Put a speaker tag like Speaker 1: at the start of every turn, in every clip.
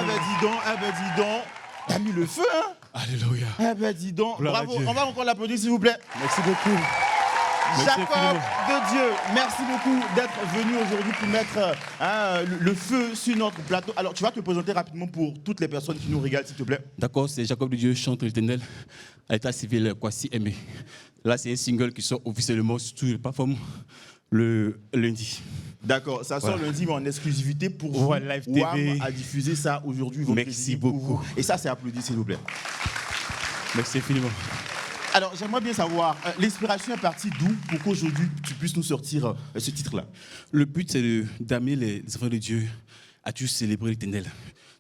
Speaker 1: dis donc. T'as mis le feu, hein?
Speaker 2: Alléluia.
Speaker 1: Dis donc. Bravo.
Speaker 2: Dieu.
Speaker 1: On va encore l'applaudir, s'il vous plaît.
Speaker 2: Merci beaucoup.
Speaker 1: Jacob de Dieu, merci beaucoup d'être venu aujourd'hui pour mettre le feu sur notre plateau. Alors, tu vas te présenter rapidement pour toutes les personnes qui nous regardent, s'il te plaît.
Speaker 2: D'accord, c'est Jacob de Dieu, chanteur l'éternel, à l'état civil Kwasi Aimé. Là, c'est un single qui sort officiellement sur toutes les plateformes le lundi.
Speaker 1: D'accord, ça sort lundi, mais en exclusivité pour vous.
Speaker 2: Live TV.
Speaker 1: WAM a diffusé ça aujourd'hui.
Speaker 2: Merci beaucoup.
Speaker 1: Et ça, c'est applaudi, s'il vous plaît.
Speaker 2: Merci infiniment.
Speaker 1: Alors, j'aimerais bien savoir, l'inspiration est partie d'où pour qu'aujourd'hui, tu puisses nous sortir ce titre-là?
Speaker 2: Le but, c'est d'amener les enfants de Dieu à tous célébrer l'éternel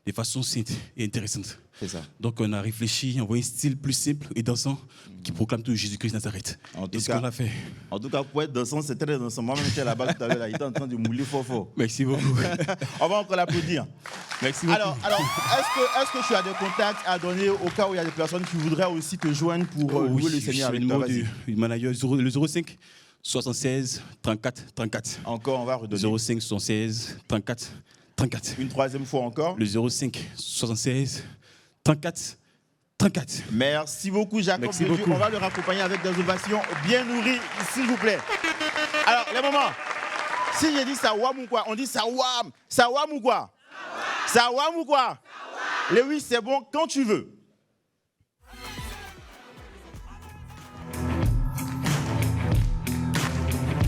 Speaker 2: de façon sainte et intéressante.
Speaker 1: C'est ça.
Speaker 2: Donc, on a réfléchi, on voit un style plus simple et dansant qui proclame tout Jésus-Christ Nazareth. Et ce qu'on a fait.
Speaker 1: En tout cas, pour être dansant, c'est très dansant. Moi-même, j'étais là-bas tout à l'heure, il était en train de mouler fort.
Speaker 2: Merci beaucoup.
Speaker 1: On va encore l'applaudir.
Speaker 2: Merci beaucoup.
Speaker 1: Alors, est-ce que tu as des contacts à donner au cas où il y a des personnes qui voudraient aussi te joindre pour louer le Seigneur avec toi?
Speaker 2: Du manager, le 05 76 34 34.
Speaker 1: Encore, on va redonner.
Speaker 2: 05 76 34 34.
Speaker 1: Une troisième fois encore.
Speaker 2: Le 05 76 34 34.
Speaker 1: Merci beaucoup, Jacob.
Speaker 2: Merci beaucoup.
Speaker 1: On va le raccompagner avec des ovations bien nourries, s'il vous plaît. Alors, les mamans, si j'ai dit Sawam ou quoi, on dit Sawam. Sawam ou quoi? Sawam ou quoi? Lewis, c'est bon quand tu veux.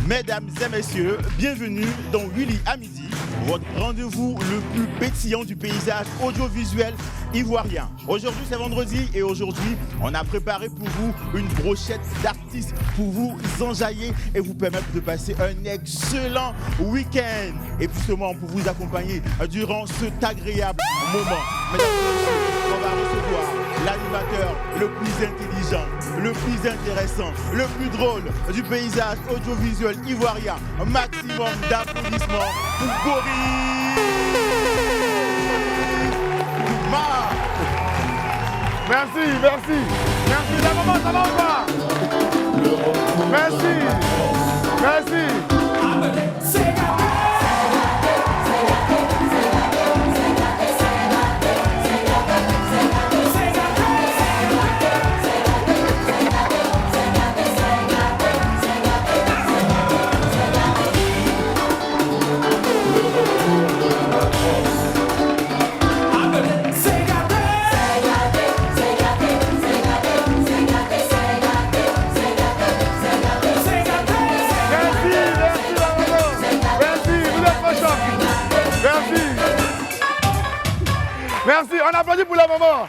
Speaker 1: Mesdames et messieurs, bienvenue dans Willy à midi, votre rendez-vous le plus pétillant du paysage audiovisuel ivoirien. Aujourd'hui, c'est vendredi et aujourd'hui, on a préparé pour vous une brochette d'artistes pour vous enjailler et vous permettre de passer un excellent week-end. Et justement, pour vous accompagner durant cet agréable moment. Mesdames et messieurs, on va recevoir l'animateur le plus intelligent, le plus intéressant, le plus drôle du paysage audiovisuel ivoirien. Maximum d'applaudissements pour Boris Mar.
Speaker 3: Merci. La maman, ça va ou pas? Merci. Merci, on applaudit pour la maman.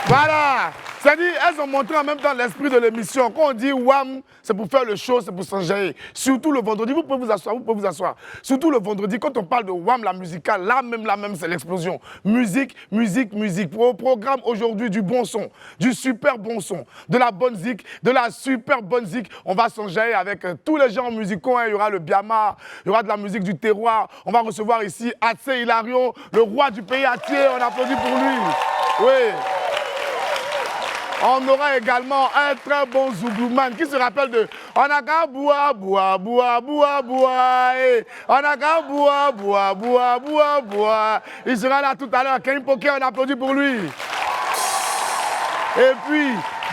Speaker 3: Voilà. C'est-à-dire, elles ont montré en même temps l'esprit de l'émission. Quand on dit WAM, c'est pour faire le show, c'est pour s'enjailler. Surtout le vendredi, vous pouvez vous asseoir. Surtout le vendredi, quand on parle de WAM, la musicale, là même, c'est l'explosion. Musique. Pour le programme aujourd'hui, du bon son, du super bon son, de la bonne zik, de la super bonne zik. On va s'enjailler avec tous les genres musicaux. Hein. Il y aura le biama, il y aura de la musique du terroir. On va recevoir ici Atsé Hilario, le roi du pays Atié. On applaudit pour lui. Oui. On aura également un très bon Zouglouman qui se rappelle de on a qu'à boire. On a qu'à boire. Il sera là tout à l'heure. Ken Poké, on applaudit pour lui. Et puis,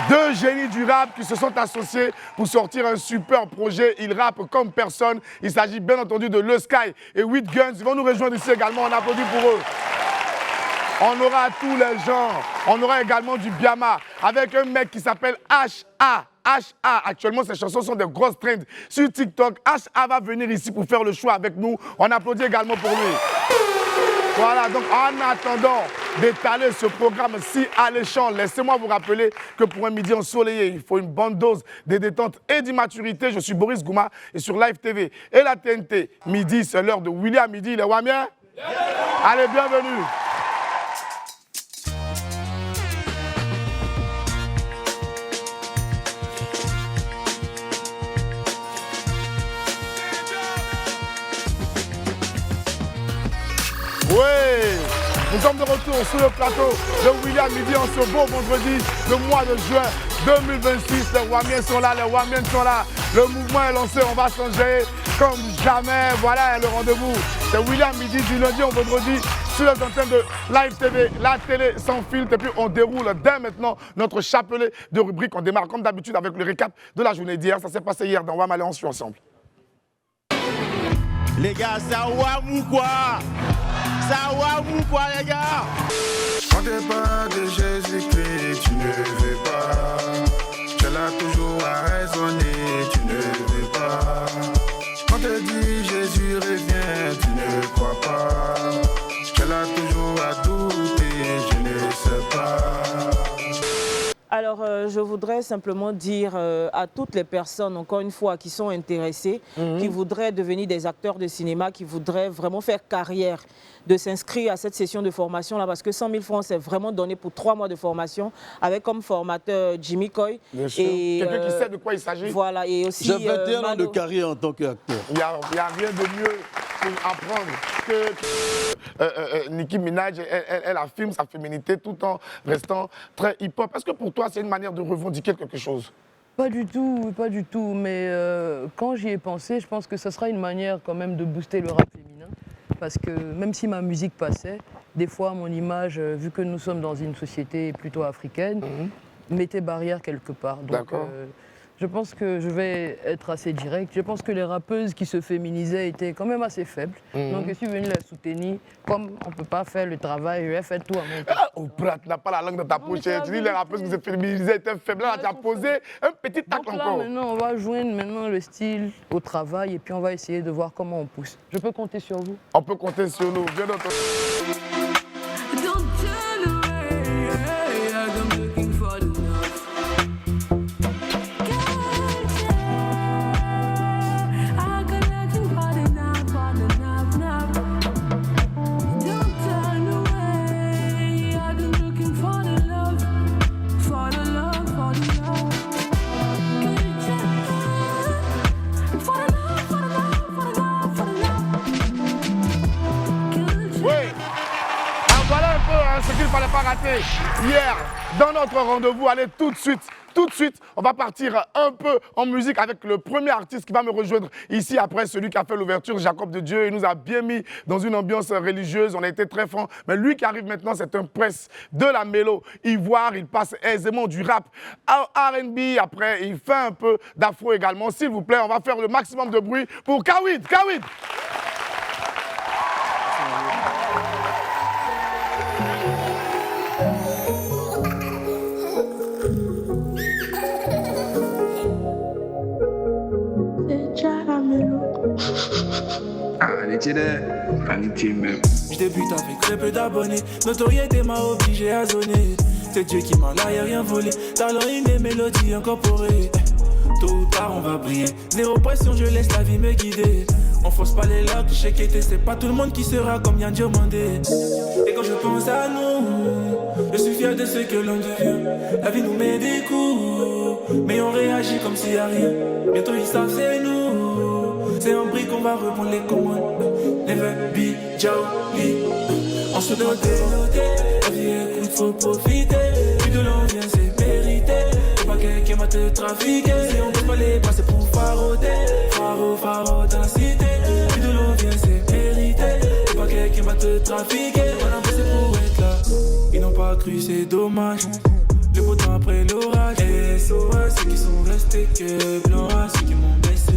Speaker 3: deux génies du rap qui se sont associés pour sortir un super projet. Ils rappent comme personne. Il s'agit bien entendu de Le Sky et 8 Guns. Ils vont nous rejoindre ici également. On applaudit pour eux. On aura tous les genres. On aura également du biama avec un mec qui s'appelle HA. Actuellement, ces chansons sont des grosses trends sur TikTok. HA va venir ici pour faire le choix avec nous. On applaudit également pour lui. Voilà, donc en attendant d'étaler ce programme si alléchant, laissez-moi vous rappeler que pour un midi ensoleillé, il faut une bonne dose de détente et d'immaturité. Je suis Boris Gouma et sur Live TV et la TNT. Midi, c'est l'heure de Willy à midi. Les Wamiens? Allez, bienvenue. Oui, nous sommes de retour sur le plateau de Willy à midi en ce beau vendredi, le mois de juin 2026. Les Wamiens sont là, Le mouvement est lancé, on va changer comme jamais. Voilà le rendez-vous. C'est William midi du lundi au vendredi sur les antennes de Live TV, la télé sans filtre. Et puis on déroule dès maintenant notre chapelet de rubriques. On démarre comme d'habitude avec le récap de la journée d'hier. Ça s'est passé hier dans Wam, allez, on suit ensemble.
Speaker 1: Les gars, ça ou quoi? Ça ou quoi, les gars?
Speaker 4: Quand t'es pas de Jésus-Christ, tu ne veux pas. Tu l'as toujours à raisonner, tu ne veux pas. Quand te dit Jésus revient, tu ne crois pas. Tu l'as toujours à douter, je ne sais pas.
Speaker 5: Alors, je voudrais simplement dire à toutes les personnes, encore une fois, qui sont intéressées, qui voudraient devenir des acteurs de cinéma, qui voudraient vraiment faire carrière, de s'inscrire à cette session de formation-là, parce que 100 000 francs, c'est vraiment donné pour 3 mois de formation, avec comme formateur Jimmy Coy.
Speaker 3: Bien sûr. Quelqu'un qui sait de quoi il s'agit.
Speaker 5: Voilà, et aussi...
Speaker 6: J'ai 21 ans de carrière en tant qu'acteur.
Speaker 3: Il n'y a rien de mieux pour apprendre que Nicki Minaj, elle affirme sa féminité tout en restant très hip-hop. Est-ce que pour toi, c'est une manière de revendiquer quelque chose?
Speaker 7: Pas du tout, pas du tout. Mais quand j'y ai pensé, je pense que ce sera une manière quand même de booster le rap féminin. Parce que même si ma musique passait, des fois mon image, vu que nous sommes dans une société plutôt africaine, mettait barrière quelque part. Donc je pense que je vais être assez direct. Je pense que les rappeuses qui se féminisaient étaient quand même assez faibles. Donc je suis venu les soutenir. Comme on ne peut pas faire le travail, je vais faire tout à mon tour.
Speaker 3: Oprah, tu n'as pas la langue dans ta poche. Tu dis les rappeuses qui se féminisaient étaient faibles. Là, tu as posé un petit tacle
Speaker 7: Donc là,
Speaker 3: encore.
Speaker 7: maintenant, on va joindre maintenant le style au travail et puis on va essayer de voir comment on pousse. Je peux compter sur vous?
Speaker 3: On peut compter sur nous. Bien entendu. Ce qu'il ne fallait pas rater hier dans notre rendez-vous. Allez, tout de suite, on va partir un peu en musique avec le premier artiste qui va me rejoindre ici après, celui qui a fait l'ouverture, Jacob de Dieu. Il nous a bien mis dans une ambiance religieuse, on a été très francs. Mais lui qui arrive maintenant, c'est un prince de la mélo ivoire. Il passe aisément du rap à R&B, après il fait un peu d'afro également. S'il vous plaît, on va faire le maximum de bruit pour Kawid. Kawid!
Speaker 8: Je débute avec très peu d'abonnés. Notoriété m'a obligé à zoner. C'est Dieu qui m'en a rien volé. Talent inné, mélodie incorporée. Tôt ou tard on va briller. Zéro pression, je laisse la vie me guider. On force pas les locks, je sais qu'était c'est pas tout le monde qui sera comme Yann Diomandé. Et quand je pense à nous, je suis fier de ce que l'on devient. La vie nous met des coups, mais on réagit comme s'il y a rien. Bientôt ils savent c'est nous. C'est un brick qu'on va reprendre les commandes. Never be jolly. On se doit dénoter. La vie écoute, faut profiter. Plus de l'on vient, c'est mérité. Y'a pas quelqu'un va te trafiquer. Si on peut pas les passer pour farauder. Faro dans la cité. Plus de l'on vient, c'est mérité. Y'a pas quelqu'un va te trafiquer. On a passé pour être là. Ils n'ont pas cru, c'est dommage. Le beau temps après l'orage. SOS, ceux qui sont restés que blanc, ceux qui m'ont baissé.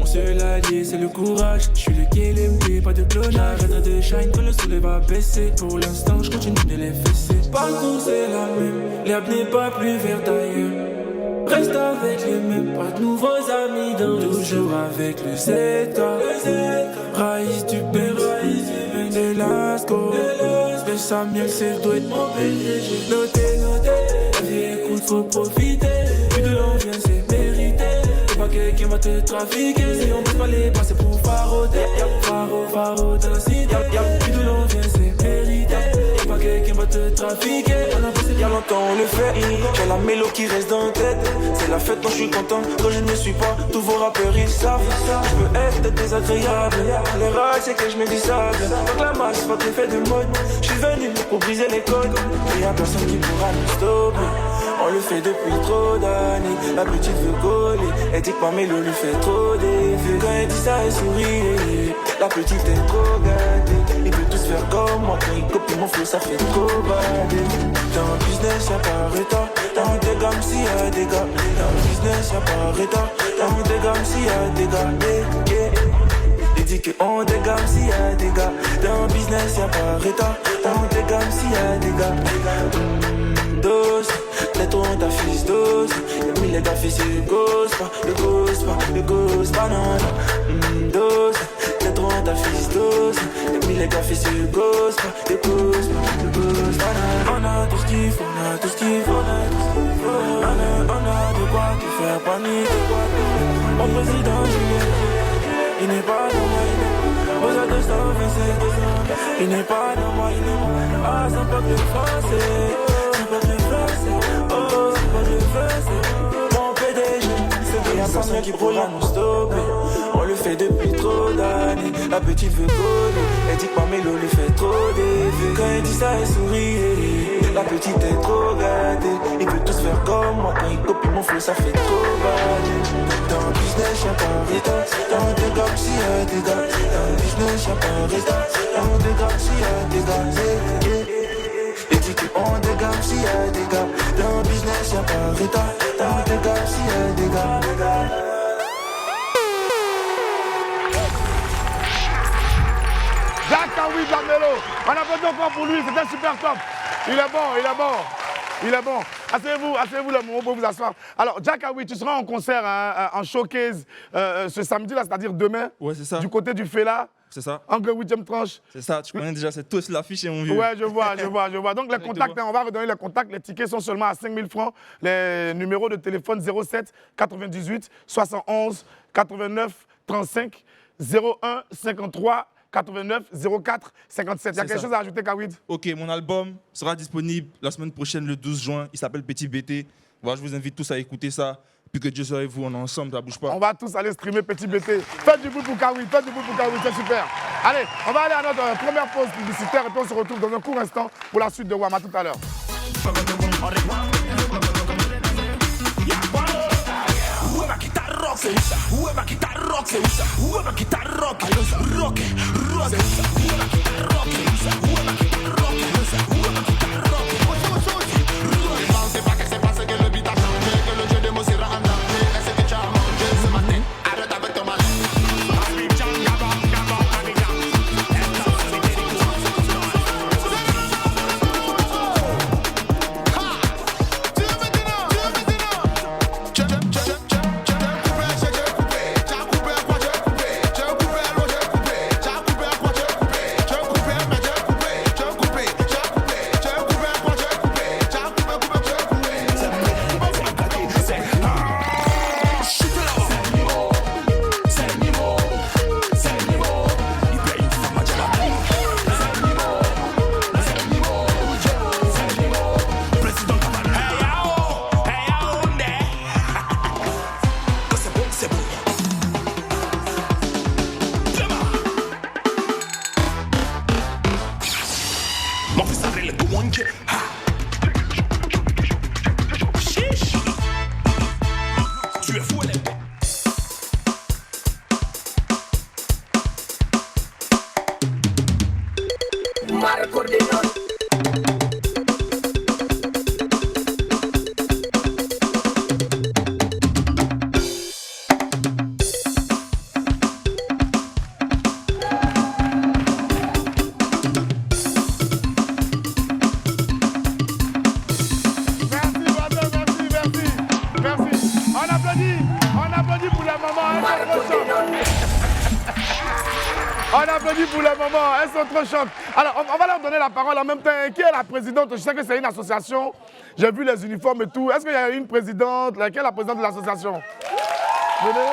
Speaker 8: On se l'a dit, c'est le courage. Je suis le KLMP, pas de clonage. J'attends de shine quand le soleil va baisser. Pour l'instant, je continue de les fesser. Parcours, c'est la même. L'herbe n'est pas plus verte ailleurs. Reste avec les mêmes, pas de nouveaux amis dans toujours avec le Z. Raïs du père, de Lasco. De Samuel, c'est doit être mon PDG. Noté, la vie écoute, faut profiter. Plus de l'on vient, c'est mérité. Y'a pas quelqu'un va te trafiquer. Si on peut pas les passer pour farauder. Faro dans la cité. Plus de l'on vient, c'est mérité. Y'a pas quelqu'un va te trafiquer. Y'a longtemps on le fait, j'ai la mélo qui reste dans la tête. C'est la fête quand je suis content, quand je ne suis pas. Tous vos rappeurs ils savent, je peux être désagréable. Les rats c'est que je me dis ça. Donc la masse, pas l'effet de mode. Je suis venu pour briser les codes. Et y'a personne qui pourra nous stopper. On le fait depuis trop d'années. La petite veut coller, Elle dit que ma mélo lui fait trop d'effet. Quand elle dit ça, elle sourit. La petite est trop gâtée. Il veut tous faire comme moi. Quand il copie mon flow, ça fait trop bader. Dans le business, y'a pas retard. Dans des gammes, s'il y a des gars. Dans le business, y'a pas retard. Dans des gammes, s'il y a des gars. Il dit qu'on dégamme s'il y a des gars. Dans le business, y'a pas retard. Dans des gammes, s'il y a des gars. Dose, les tons ta fils dose. Y'a mis les gars, fils, le gosse pas. Le gosse pas, non, non. Dose, les tons ta fils dose. Y'a mis les gars, fils, le gosse pas. Le gosse pas, non. On a tout ce qu'il faut, on a tout ce qu'il faut. On a de quoi te faire paniquer. Mon président Julien, il n'est pas dans moi. Aux autres, il n'est pas dans moi. Ah, c'est pas que français. Oh, c'est pas le français. Mon PDG, c'est la personne qui pourra nous stopper. On le fait depuis trop d'années. La petite veut coller. Elle dit que ma mélo lui fait trop d'effet. Quand elle dit ça, elle sourit. La petite est trop gâtée. Il veut tous faire comme moi. Quand il copie mon flow, ça fait trop bader. Dans le business, y'a pas retard. Dans des gars, s'il y a des gars. Dans le business, y'a pas retard. Dans des gars, s'il y a des gars. Il dit qu'on dégamme s'il y a des gars. Dans le business, y'a pas retard. Dans des gars, s'il y a des gars.
Speaker 3: Jack Kawi de la Mélo. On applaudit encore pour lui, c'était super top. Il est bon, il est bon. Il est bon. Asseyez-vous le moment pour vous asseoir. Alors, Jack Kawi, tu seras en concert, en showcase ce samedi-là, c'est-à-dire demain.
Speaker 9: Ouais, c'est ça.
Speaker 3: Du côté du Fela.
Speaker 9: C'est ça.
Speaker 3: Angle 8e tranche.
Speaker 9: C'est ça, tu connais déjà, c'est tous l'affiche, mon vieux.
Speaker 3: Ouais, je vois. Donc, les contacts, on va redonner les contacts. Les tickets sont seulement à 5 000 francs. Les numéros de téléphone 07 98 71 89 35 01 53 89 04 57. Il y a quelque chose à ajouter, Kawid?
Speaker 9: Ok, mon album sera disponible la semaine prochaine, le 12 juin. Il s'appelle Petit BT. Voilà, je vous invite tous à écouter ça. Puis que Dieu soit avec vous, on est ensemble, ça bouge pas.
Speaker 3: On va tous aller streamer Petit BT. Faites du bruit pour Kawid, c'est super. Allez, on va aller à notre première pause publicitaire et puis on se retrouve dans un court instant pour la suite de WAM. À tout à l'heure. On applaudit pour le moment, elles sont trop chocs. Alors, on va leur donner la parole en même temps. Qui est la présidente? Je sais que c'est une association. J'ai vu les uniformes et tout. Est-ce qu'il y a une présidente? Qui est la présidente de l'association? Venez.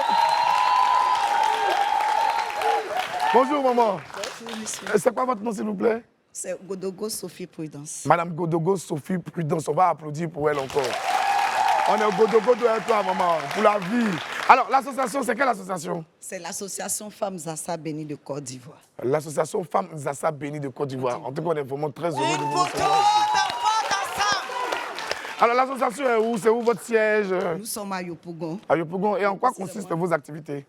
Speaker 3: Bonjour, maman.
Speaker 10: Bonjour, monsieur.
Speaker 3: C'est quoi votre nom, s'il vous plaît?
Speaker 10: C'est Godogo Sophie Prudence.
Speaker 3: Madame Godogo Sophie Prudence, on va applaudir pour elle encore. On est au Godogo de toi, maman, pour la vie. Alors, l'association, c'est quelle association?
Speaker 10: C'est l'association Femmes Zassa Béni de Côte d'Ivoire.
Speaker 3: L'association Femmes Zassa Béni de Côte d'Ivoire. En tout cas, on est vraiment très heureux de vous retrouver. Alors, l'association est où? C'est où votre siège?
Speaker 10: Nous sommes à Yopougon.
Speaker 3: À Yopougon. Et en quoi consistent vos activités?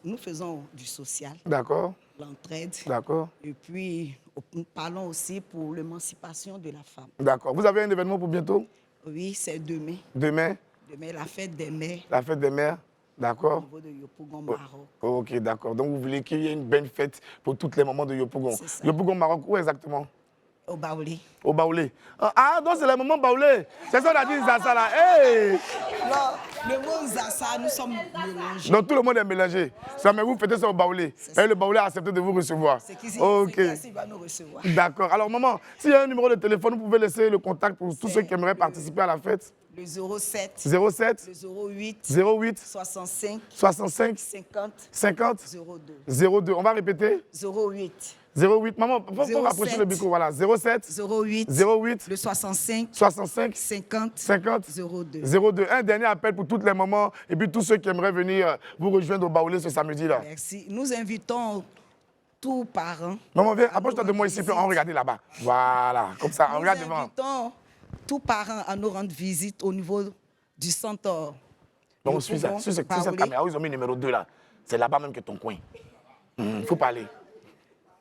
Speaker 10: Nous faisons du social,
Speaker 3: D'accord.
Speaker 10: l'entraide.
Speaker 3: D'accord.
Speaker 10: Et puis, nous parlons aussi pour l'émancipation de la femme.
Speaker 3: D'accord. Vous avez un événement pour bientôt?
Speaker 10: Oui, c'est demain.
Speaker 3: Demain?
Speaker 10: Demain, la fête des mères.
Speaker 3: La fête des mères?
Speaker 10: Au
Speaker 3: D'accord.
Speaker 10: niveau de Yopougon, Maroc.
Speaker 3: Ok, d'accord. Donc, vous voulez qu'il y ait une belle fête pour toutes les mamans de Yopougon.
Speaker 10: C'est ça.
Speaker 3: Yopougon, Maroc, où exactement?
Speaker 10: Au Baoulé.
Speaker 3: Au Baoulé. Ah, donc c'est le moment Baoulé. C'est ça qu'on a dit, ça là. Hey!
Speaker 10: Non, le mot Zassa, nous sommes mélangés.
Speaker 3: Donc tout le monde est mélangé. Ça, mais vous fêtez ça au Baoulé. Et le Baoulé a accepté de vous recevoir.
Speaker 10: C'est qui
Speaker 3: Ok.
Speaker 10: va nous recevoir.
Speaker 3: D'accord. Alors, maman, s'il y a un numéro de téléphone, vous pouvez laisser le contact pour tous ceux qui aimeraient participer à la fête.
Speaker 10: Le 07.
Speaker 3: 07
Speaker 10: Le 08.
Speaker 3: 08
Speaker 10: 65.
Speaker 3: 65
Speaker 10: 50.
Speaker 3: 50
Speaker 10: 02.
Speaker 3: 02. On va répéter.
Speaker 10: 08.
Speaker 3: 08. Maman, faut rapprocher le micro. Voilà. 07
Speaker 10: 08.
Speaker 3: 08
Speaker 10: Le 65.
Speaker 3: 65
Speaker 10: 50.
Speaker 3: 50
Speaker 10: 02.
Speaker 3: 02. Un dernier appel pour toutes les mamans et puis tous ceux qui aimeraient venir vous rejoindre au Baoulé ce samedi-là.
Speaker 10: Merci. Nous invitons tous parents.
Speaker 3: Maman, viens, approche-toi de moi ici, puis on regarde là-bas. Voilà, comme ça, on regarde
Speaker 10: Nous
Speaker 3: devant.
Speaker 10: invitons tous parents à nous rendre visite au niveau du centre.
Speaker 3: Donc, suis cette caméra, ils ont mis le numéro 2 là. C'est là-bas même que ton coin. Il faut parler.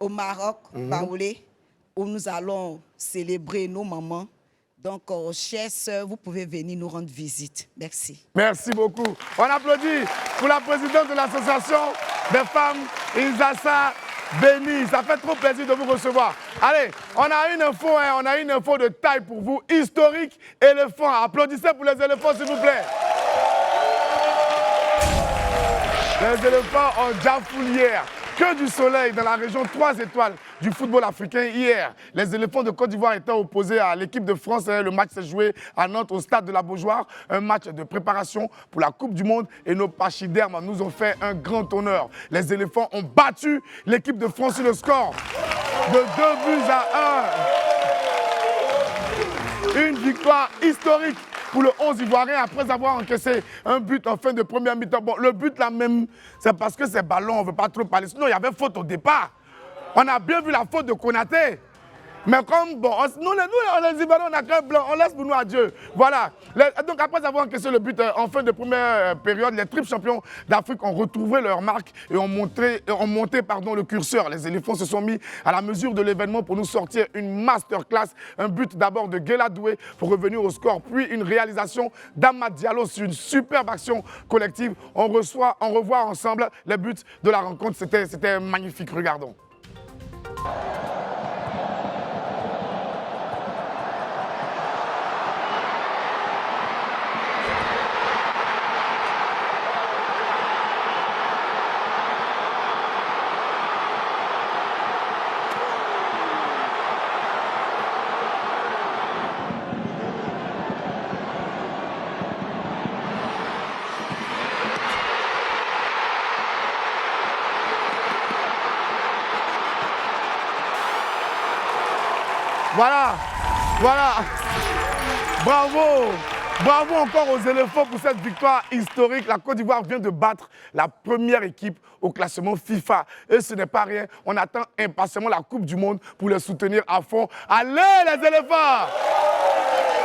Speaker 10: Au Maroc, Baoulé, où nous allons célébrer nos mamans. Donc, chères sœurs, vous pouvez venir nous rendre visite. Merci.
Speaker 3: Merci beaucoup. On applaudit pour la présidente de l'association des femmes, Inzassa Béni. Ça fait trop plaisir de vous recevoir. Allez, on a une info de taille pour vous, historique, éléphant. Applaudissez pour les éléphants, s'il vous plaît. Les éléphants ont Jafoulière. Que du soleil dans la région 3 étoiles du football africain hier. Les éléphants de Côte d'Ivoire étaient opposés à l'équipe de France. Le match s'est joué à Nantes au stade de la Beaujoire. Un match de préparation pour la Coupe du Monde et nos pachydermes nous ont fait un grand honneur. Les éléphants ont battu l'équipe de France sur le score de 2-1. Une victoire historique pour le 11 Ivoirien après avoir encaissé un but en fin de première mi-temps. Bon, le but là même, c'est parce que c'est ballon, on ne veut pas trop parler. Sinon, il y avait faute au départ. On a bien vu la faute de Konaté. Mais comme, bon, nous les Ivoiriens, on a qu'un blanc, on laisse pour nous à Dieu. Voilà. Donc après avoir encaissé le but en fin de première période, les triples champions d'Afrique ont retrouvé leur marque et ont monté le curseur. Les éléphants se sont mis à la mesure de l'événement pour nous sortir une masterclass. Un but d'abord de Guela Doué pour revenir au score, puis une réalisation d'Amad Diallo sur une superbe action collective. On revoit ensemble les buts de la rencontre. C'était magnifique. Regardons. Voilà. Bravo encore aux éléphants pour cette victoire historique. La Côte d'Ivoire vient de battre la première équipe au classement FIFA. Et ce n'est pas rien. On attend impatiemment la Coupe du Monde pour les soutenir à fond. Allez les éléphants!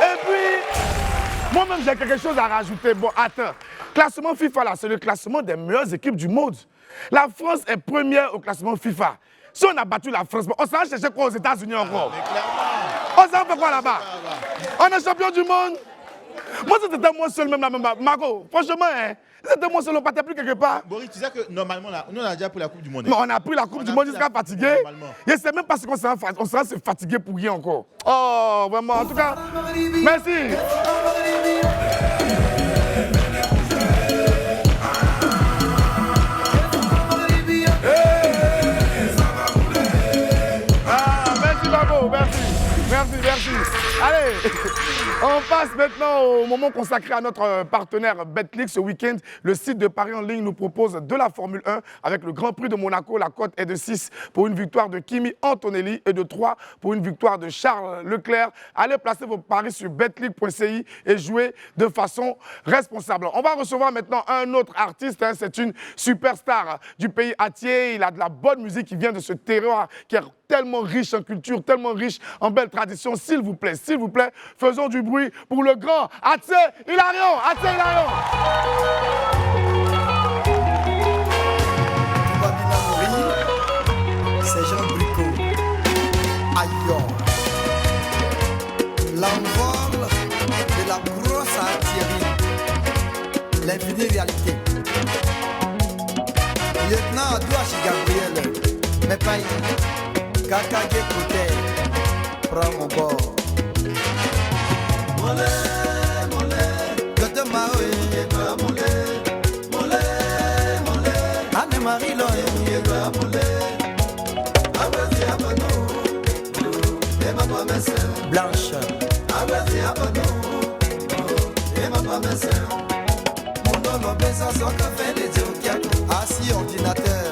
Speaker 3: Et puis, moi-même j'ai quelque chose à rajouter. Bon, attends. Classement FIFA là, c'est le classement des meilleures équipes du monde. La France est première au classement FIFA. Si on a battu la France, on s'en va chercher quoi aux États-Unis encore? On s'en fait quoi là-bas? On est champion du monde? Moi, si c'était moi seul, même là, Margot, franchement, hein, si c'était moi seul, on partait plus quelque part.
Speaker 1: Boris, tu sais que normalement, là, nous, on a déjà pris la Coupe du Monde.
Speaker 3: Mais on a pris la Coupe du Monde jusqu'à fatigué. Je ne sais même pas si on sera se fatiguer pour rien encore. Oh, vraiment, en tout cas, merci. Merci. Allez, on passe maintenant au moment consacré à notre partenaire Betclic. Ce week-end, le site de Paris en ligne nous propose de la Formule 1 avec le Grand Prix de Monaco. La cote est de 6 pour une victoire de Kimi Antonelli et de 3 pour une victoire de Charles Leclerc. Allez placer vos paris sur betclic.ci et jouer de façon responsable. On va recevoir maintenant un autre artiste. C'est une superstar du pays atier. Il a de la bonne musique qui vient de ce terroir qui est tellement riche en culture, tellement riche en belles traditions. S'il vous plaît, faisons du bruit pour le grand Atsé Hilarion. Atsé Hilarion.
Speaker 11: C'est Jean Bricot. Aïe. L'envol de la grosse artillerie. L'infinie réalité. Lieutenant Adouachi Gabriel. Mais pas ici. Kakage Côté. Prends mon bord. Molé, molé. Docteur Maroé. Molé, molé, molé. Anne-Marie Loé. Molé. Blanche. Assis ordinateur.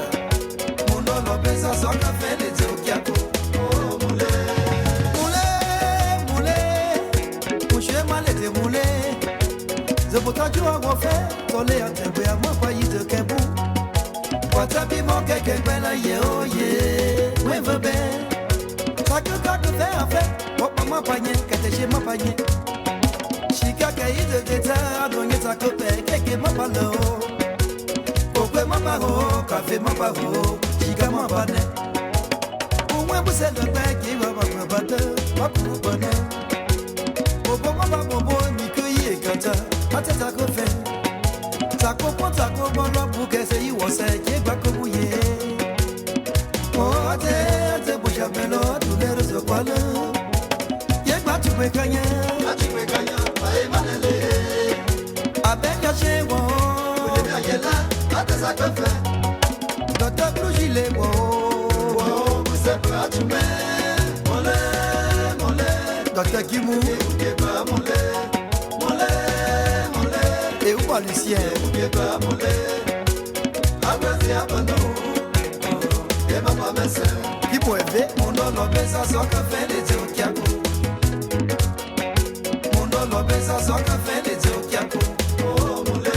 Speaker 11: Docteur Kimou. Et où Lucien? Qui peut aider? Mon nom l'obéissance sans café les dieux qui a couru. Mon nom l'obéissance sans café les dieux qui a couru. Oh moulé.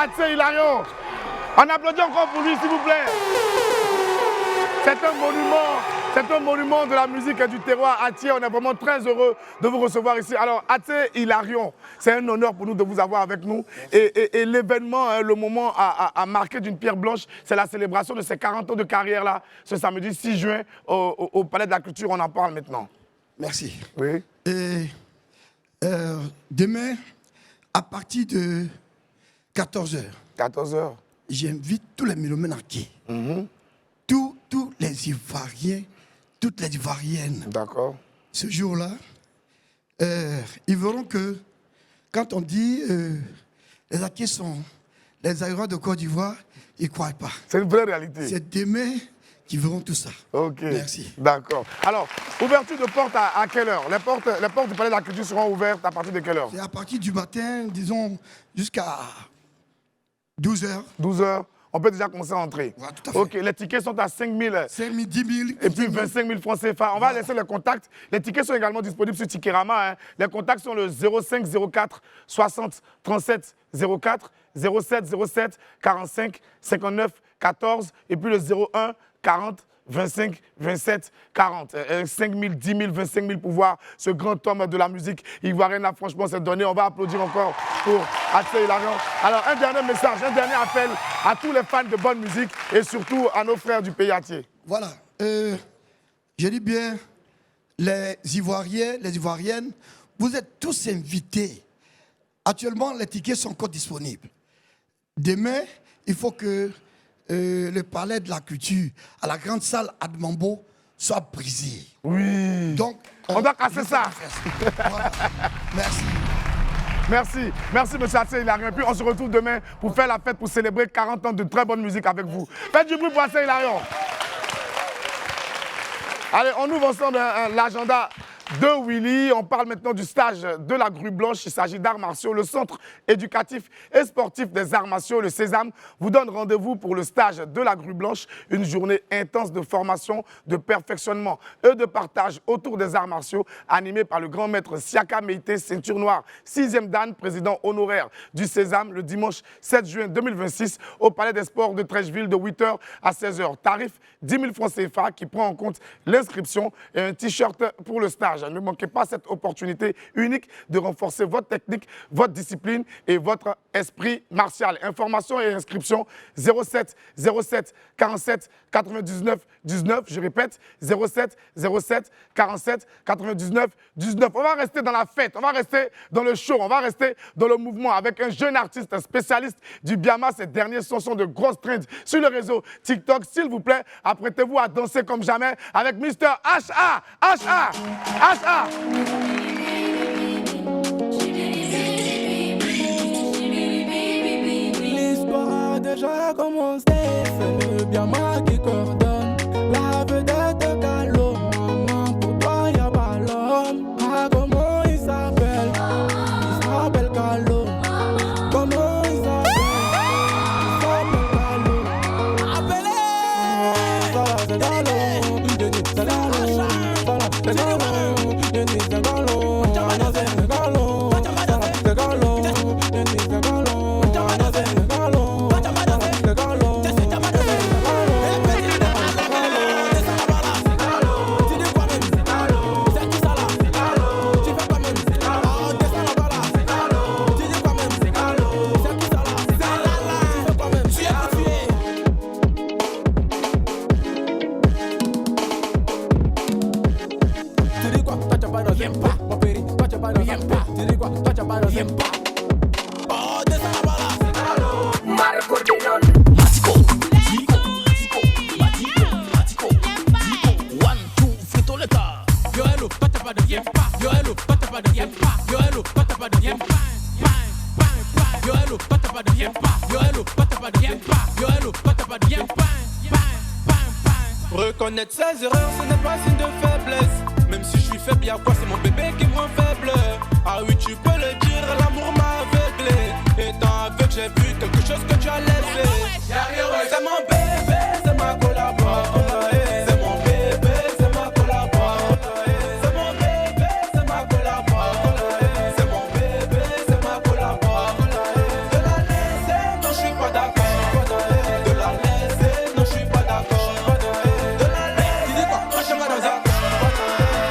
Speaker 3: Atsé Hilarion. On applaudit encore pour lui, s'il vous plaît. C'est un monument de la musique et du terroir Atsé. On est vraiment très heureux de vous recevoir ici. Alors, Atsé Hilarion, c'est un honneur pour nous de vous avoir avec nous. Et l'événement, le moment à marquer d'une pierre blanche, c'est la célébration de ces 40 ans de carrière là, ce samedi 6 juin au Palais de la Culture. On en parle maintenant.
Speaker 11: Merci.
Speaker 3: Oui.
Speaker 11: Et demain, à partir de 14h.
Speaker 3: 14h.
Speaker 11: J'invite tous les mélomanes entiers. Tous les Ivoiriens, toutes les Ivoiriennes.
Speaker 3: D'accord.
Speaker 11: Ce jour-là, ils verront que quand on dit les acquis sont les aéroports de Côte d'Ivoire, ils ne croient pas.
Speaker 3: C'est une vraie réalité.
Speaker 11: C'est demain qui verront tout ça.
Speaker 3: Ok.
Speaker 11: Merci.
Speaker 3: D'accord. Alors, ouverture de porte à quelle heure? Les portes du Palais de la Culture seront ouvertes à partir de quelle heure?
Speaker 11: C'est à partir du matin, disons, jusqu'à 12h.
Speaker 3: 12h. On peut déjà commencer à entrer.
Speaker 11: Ouais, tout à fait.
Speaker 3: Ok, les tickets sont à 5 000.
Speaker 11: 5 000, 10 000.
Speaker 3: Et puis 25 000 francs CFA. On va laisser les contacts. Les tickets sont également disponibles sur Ticketama. Hein. Les contacts sont le 05 04 60 37 04, 07 07 45 59 14 et puis le 01 40 25 27 40. 5 000, 10 000, 25 000 pour voir ce grand homme de la musique ivoirienne. Là, franchement, c'est donné. On va applaudir encore pour Atsé Hilarion. Alors, un dernier message, un dernier appel à tous les fans de bonne musique et surtout à nos frères du pays entier.
Speaker 11: Voilà. Je dis bien, les Ivoiriens, les Ivoiriennes, vous êtes tous invités. Actuellement, les tickets sont encore disponibles. Demain, il faut que le palais de la culture, à la grande salle Admambo, soit brisé.
Speaker 3: Oui.
Speaker 11: Donc,
Speaker 3: on doit casser ça.
Speaker 11: Voilà. Merci.
Speaker 3: Merci. Merci, M. Atsé Hilarion. Et puis, on se retrouve demain pour faire la fête, pour célébrer 40 ans de très bonne musique avec vous. Faites du bruit pour Atsé Hilarion. Allez, on ouvre ensemble l'agenda de Willy. On parle maintenant du stage de la Grue Blanche. Il s'agit d'arts martiaux. Le centre éducatif et sportif des arts martiaux, le Sésame, vous donne rendez-vous pour le stage de la Grue Blanche. Une journée intense de formation, de perfectionnement et de partage autour des arts martiaux, animée par le grand maître Siaka Meïté, ceinture noire, 6e dan, président honoraire du Sésame, le dimanche 7 juin 2026 au Palais des Sports de Trècheville de 8h à 16h. Tarif 10 000 francs CFA qui prend en compte l'inscription et un t-shirt pour le stage. Ne manquez pas cette opportunité unique de renforcer votre technique, votre discipline et votre esprit martial. Informations et inscriptions 07 07 47 99 19. Je répète, 07 07 47 99 19. On va rester dans la fête, on va rester dans le show, on va rester dans le mouvement avec un jeune artiste, un spécialiste du Biama. Ces derniers sont de grosses trends sur le réseau TikTok. S'il vous plaît, apprêtez-vous à danser comme jamais avec Mr. H.A. H.A. H.A.
Speaker 8: L'histoire a déjà commencé, c'est le Biama qui coordonne. La vedette de Gallo, maman, pour toi y'a pas l'homme. Ah, comment il s'appelle? Il s'appelle Gallo. Comment il s'appelle? Il s'appelle Gallo. Appelez! Ça va, c'est Gallo. Denis, c'est Gallo. Ça va, c'est Gallo. Denis, c'est Gallo. C'est Gallo. C'est Gallo. Denis, c'est Gallo. C'est Gallo. C'est Gallo. Reconnaître ses erreurs, ce n'est pas signe de faiblesse. Même si je suis faible, y'a quoi, c'est mon bébé qui est moins faible. Ah oui, tu peux le dire, l'amour m'a aveuglé. Étant aveugle, j'ai vu quelque chose que tu as laissé. C'est mon bébé, c'est ma collaboration. C'est mon bébé, c'est ma collaboration. C'est mon bébé, c'est ma collaboration. C'est mon bébé, c'est ma collaboration. De la laisser, non, je suis pas d'accord. De la laisser, non, je suis pas d'accord. De la laisser, tu dis quoi? Moi, je suis pas d'accord.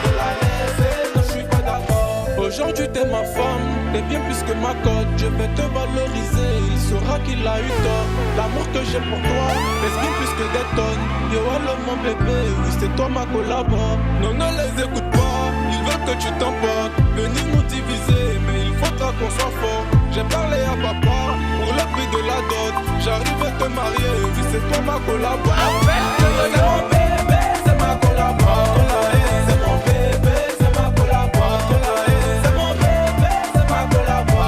Speaker 8: De la laisser, non, je suis pas d'accord. Aujourd'hui, t'es ma femme, t'es bien plus que ma cote. Je vais te valoriser, il saura qu'il a eu tort. L'amour que j'ai pour toi, pèse bien plus que des tonnes. Yo, hello mon bébé, oui c'est toi ma collabo. Non, ne les écoute pas, ils veulent que tu t'emportes. Venir nous diviser, mais il faudra qu'on soit fort. J'ai parlé à papa, pour le prix de la dot. J'arrive à te marier, oui c'est toi ma collabo. C'est mon bébé, c'est ma collabo. C'est mon bébé, c'est ma collabo. C'est mon bébé, c'est ma collabo.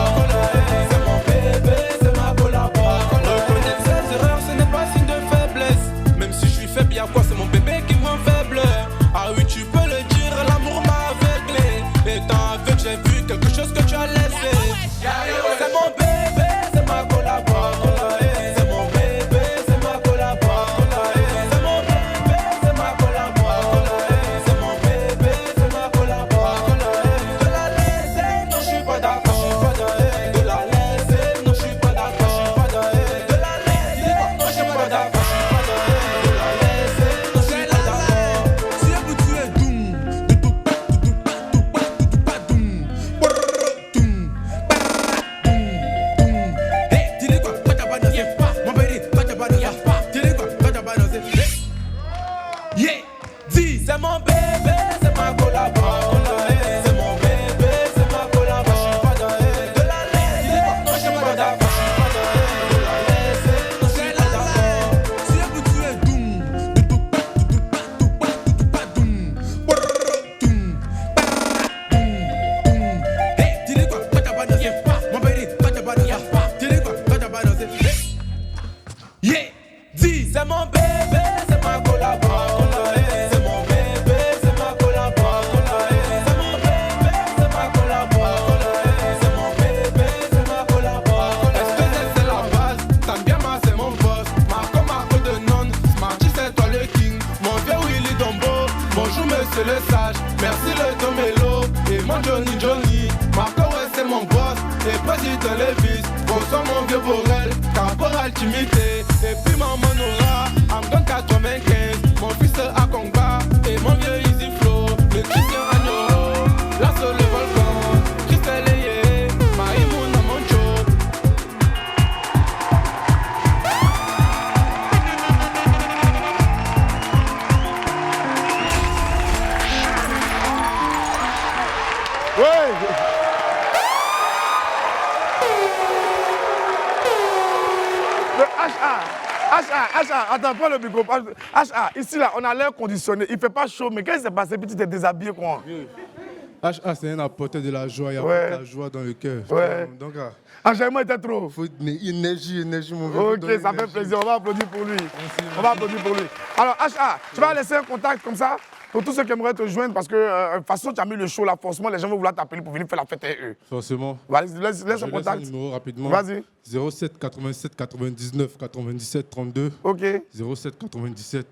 Speaker 8: mon bébé, c'est ma collabo. C'est mon bébé, c'est ma collabo. De la laisse, non, je suis pas d'accord. De la laisse, non, je suis pas d'accord. Si elle vous tue, doum, du tout pas, doum, doum, hey, dis-le quoi, pas ta banane, c'est pas, mon bébé, pas ta banane, c'est pas, dis-le quoi, pas ta banane, c'est pas. Yeah, dis, c'est mon bébé, c'est ma collabo. C'est mon bébé, c'est ma collabo. C'est mon bébé, c'est ma collabo. C'est mon bébé, c'est ma collabo. Est-ce que c'est la base? T'aimes bien ma, c'est mon boss. Marco de non, Smarty c'est toi le king. Mon vieux Willy Dombo, bonjour monsieur le sage. Merci le Domelo et mon Johnny. Marco ouais c'est mon boss et président Levis. Bonsoir mon vieux Borel, caporal timité. Et puis maman Nora, Amdon 95. Mon fils à Kongba et mon vieux Easy Flow. Le Christian Agno, la sur le volcan. Christelle Eye, Maïmouna Moncho.
Speaker 3: Ouais. Le HA, attends, prends le micro. HA, ici là, on a l'air conditionné. Il fait pas chaud, mais qu'est-ce qui s'est passé? Puis tu t'es déshabillé quoi?
Speaker 12: HA, c'est un apporteur de la joie. Il y a
Speaker 3: Ouais.
Speaker 12: de la joie dans le cœur.
Speaker 3: Ouais.
Speaker 12: Donc,
Speaker 3: Enchaînement était trop.
Speaker 12: faut énergie, mon vieux.
Speaker 3: Ok, ça fait plaisir. On va applaudir pour lui. On va applaudir pour lui. Alors, HA, tu vas laisser un contact comme ça pour tous ceux qui aimeraient te joindre parce que, de toute façon, tu as mis le show là, forcément, les gens vont vouloir t'appeler pour venir faire la fête avec eux.
Speaker 12: Forcément.
Speaker 3: Vas-y, laisse un contact.
Speaker 12: Un numéro rapidement.
Speaker 3: Vas-y.
Speaker 12: 07 87 99 97 32.
Speaker 3: Ok.
Speaker 12: 07 97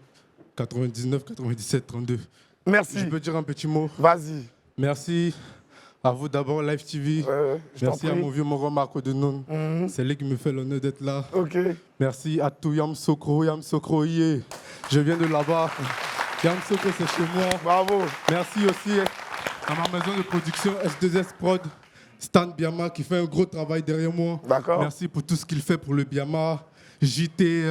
Speaker 12: 99 97 32.
Speaker 3: Merci.
Speaker 12: Je peux dire un petit mot?
Speaker 3: Vas-y.
Speaker 12: Merci à vous d'abord, Live TV. Merci à mon vieux Moro Marco de Non. C'est lui qui me fait l'honneur d'être là.
Speaker 3: Ok.
Speaker 12: Merci à tout Yam Sokro, yeah. Je viens de là-bas. Yam Sokro, c'est chez moi.
Speaker 3: Bravo.
Speaker 12: Merci aussi à ma maison de production S2S Prod, Stan Biama, qui fait un gros travail derrière moi.
Speaker 3: D'accord.
Speaker 12: Merci pour tout ce qu'il fait pour le Biama, JT,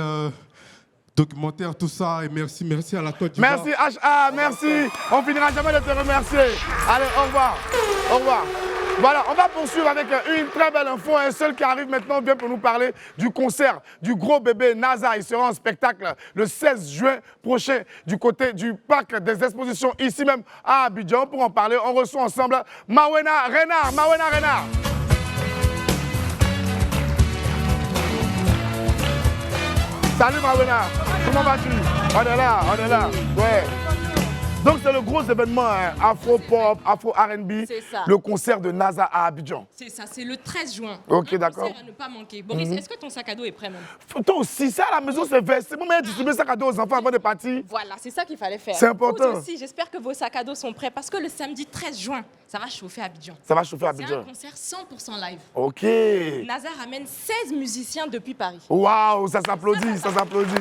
Speaker 12: documentaire, tout ça. Et merci à la Côte d'Ivoire.
Speaker 3: Merci HA, merci. On finira jamais de te remercier. Allez, au revoir. Au revoir. Voilà, on va poursuivre avec une très belle info. Un seul qui arrive maintenant vient pour nous parler du concert du gros bébé NASA. Il sera en spectacle le 16 juin prochain du côté du parc des expositions ici même à Abidjan. Pour en parler, on reçoit ensemble Mawena Renard. Mawena Renard. Salut Mawena, comment vas-tu? On est là, ouais. Donc c'est le gros événement Afro-Pop, Afro-R&B, le concert de NASA à Abidjan.
Speaker 13: C'est ça, c'est le 13 juin.
Speaker 3: Ok, d'accord.
Speaker 13: Concert à ne pas manquer. Boris, est-ce que ton sac à dos est prêt même?
Speaker 3: Toi aussi, ça à la maison c'est fait. C'est bon, mais distribuer sac à dos aux enfants avant de partir.
Speaker 13: Voilà, c'est ça qu'il fallait faire.
Speaker 3: C'est important.
Speaker 13: Vous aussi, j'espère que vos sacs à dos sont prêts parce que le samedi 13 juin, ça va chauffer à Abidjan.
Speaker 3: Ça va chauffer à Abidjan.
Speaker 13: C'est un concert 100% live.
Speaker 3: Ok.
Speaker 13: NASA ramène 16 musiciens depuis Paris.
Speaker 3: Waouh, ça s'applaudit, ça s'applaudit.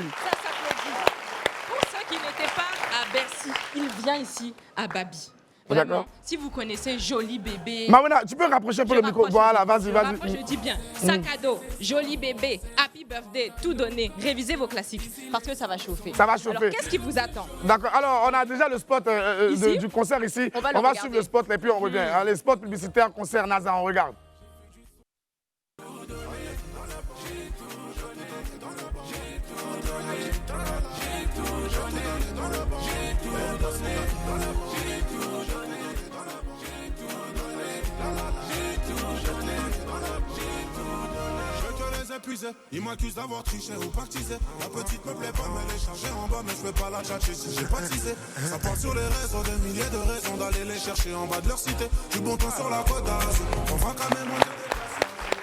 Speaker 13: Pour ceux qui n'étaient pas à Bercy, il vient ici à Babi.
Speaker 3: D'accord.
Speaker 13: Si vous connaissez Joli Bébé...
Speaker 3: Mawena, tu peux rapprocher un peu le micro. Voilà, vas-y.
Speaker 13: Je dis bien, sac à dos, Joli Bébé, Happy Birthday, tout donné. Révisez vos classiques parce que ça va chauffer.
Speaker 3: Ça va chauffer.
Speaker 13: Alors, qu'est-ce qui vous attend?
Speaker 3: D'accord. Alors, on a déjà le spot du concert ici. On va suivre le spot et puis on revient. Les spots publicitaires, concert NASA, on regarde.
Speaker 4: Ils m'accusent d'avoir triché ou partisé. La petite me plaît pas, mais elle est chargée en bas, mais je peux pas la tchatcher si j'ai pas teasé. Ça part sur les réseaux, des milliers de raisons d'aller les chercher en bas de leur cité. Du bon temps sur la côte d'Azur. On va quand même.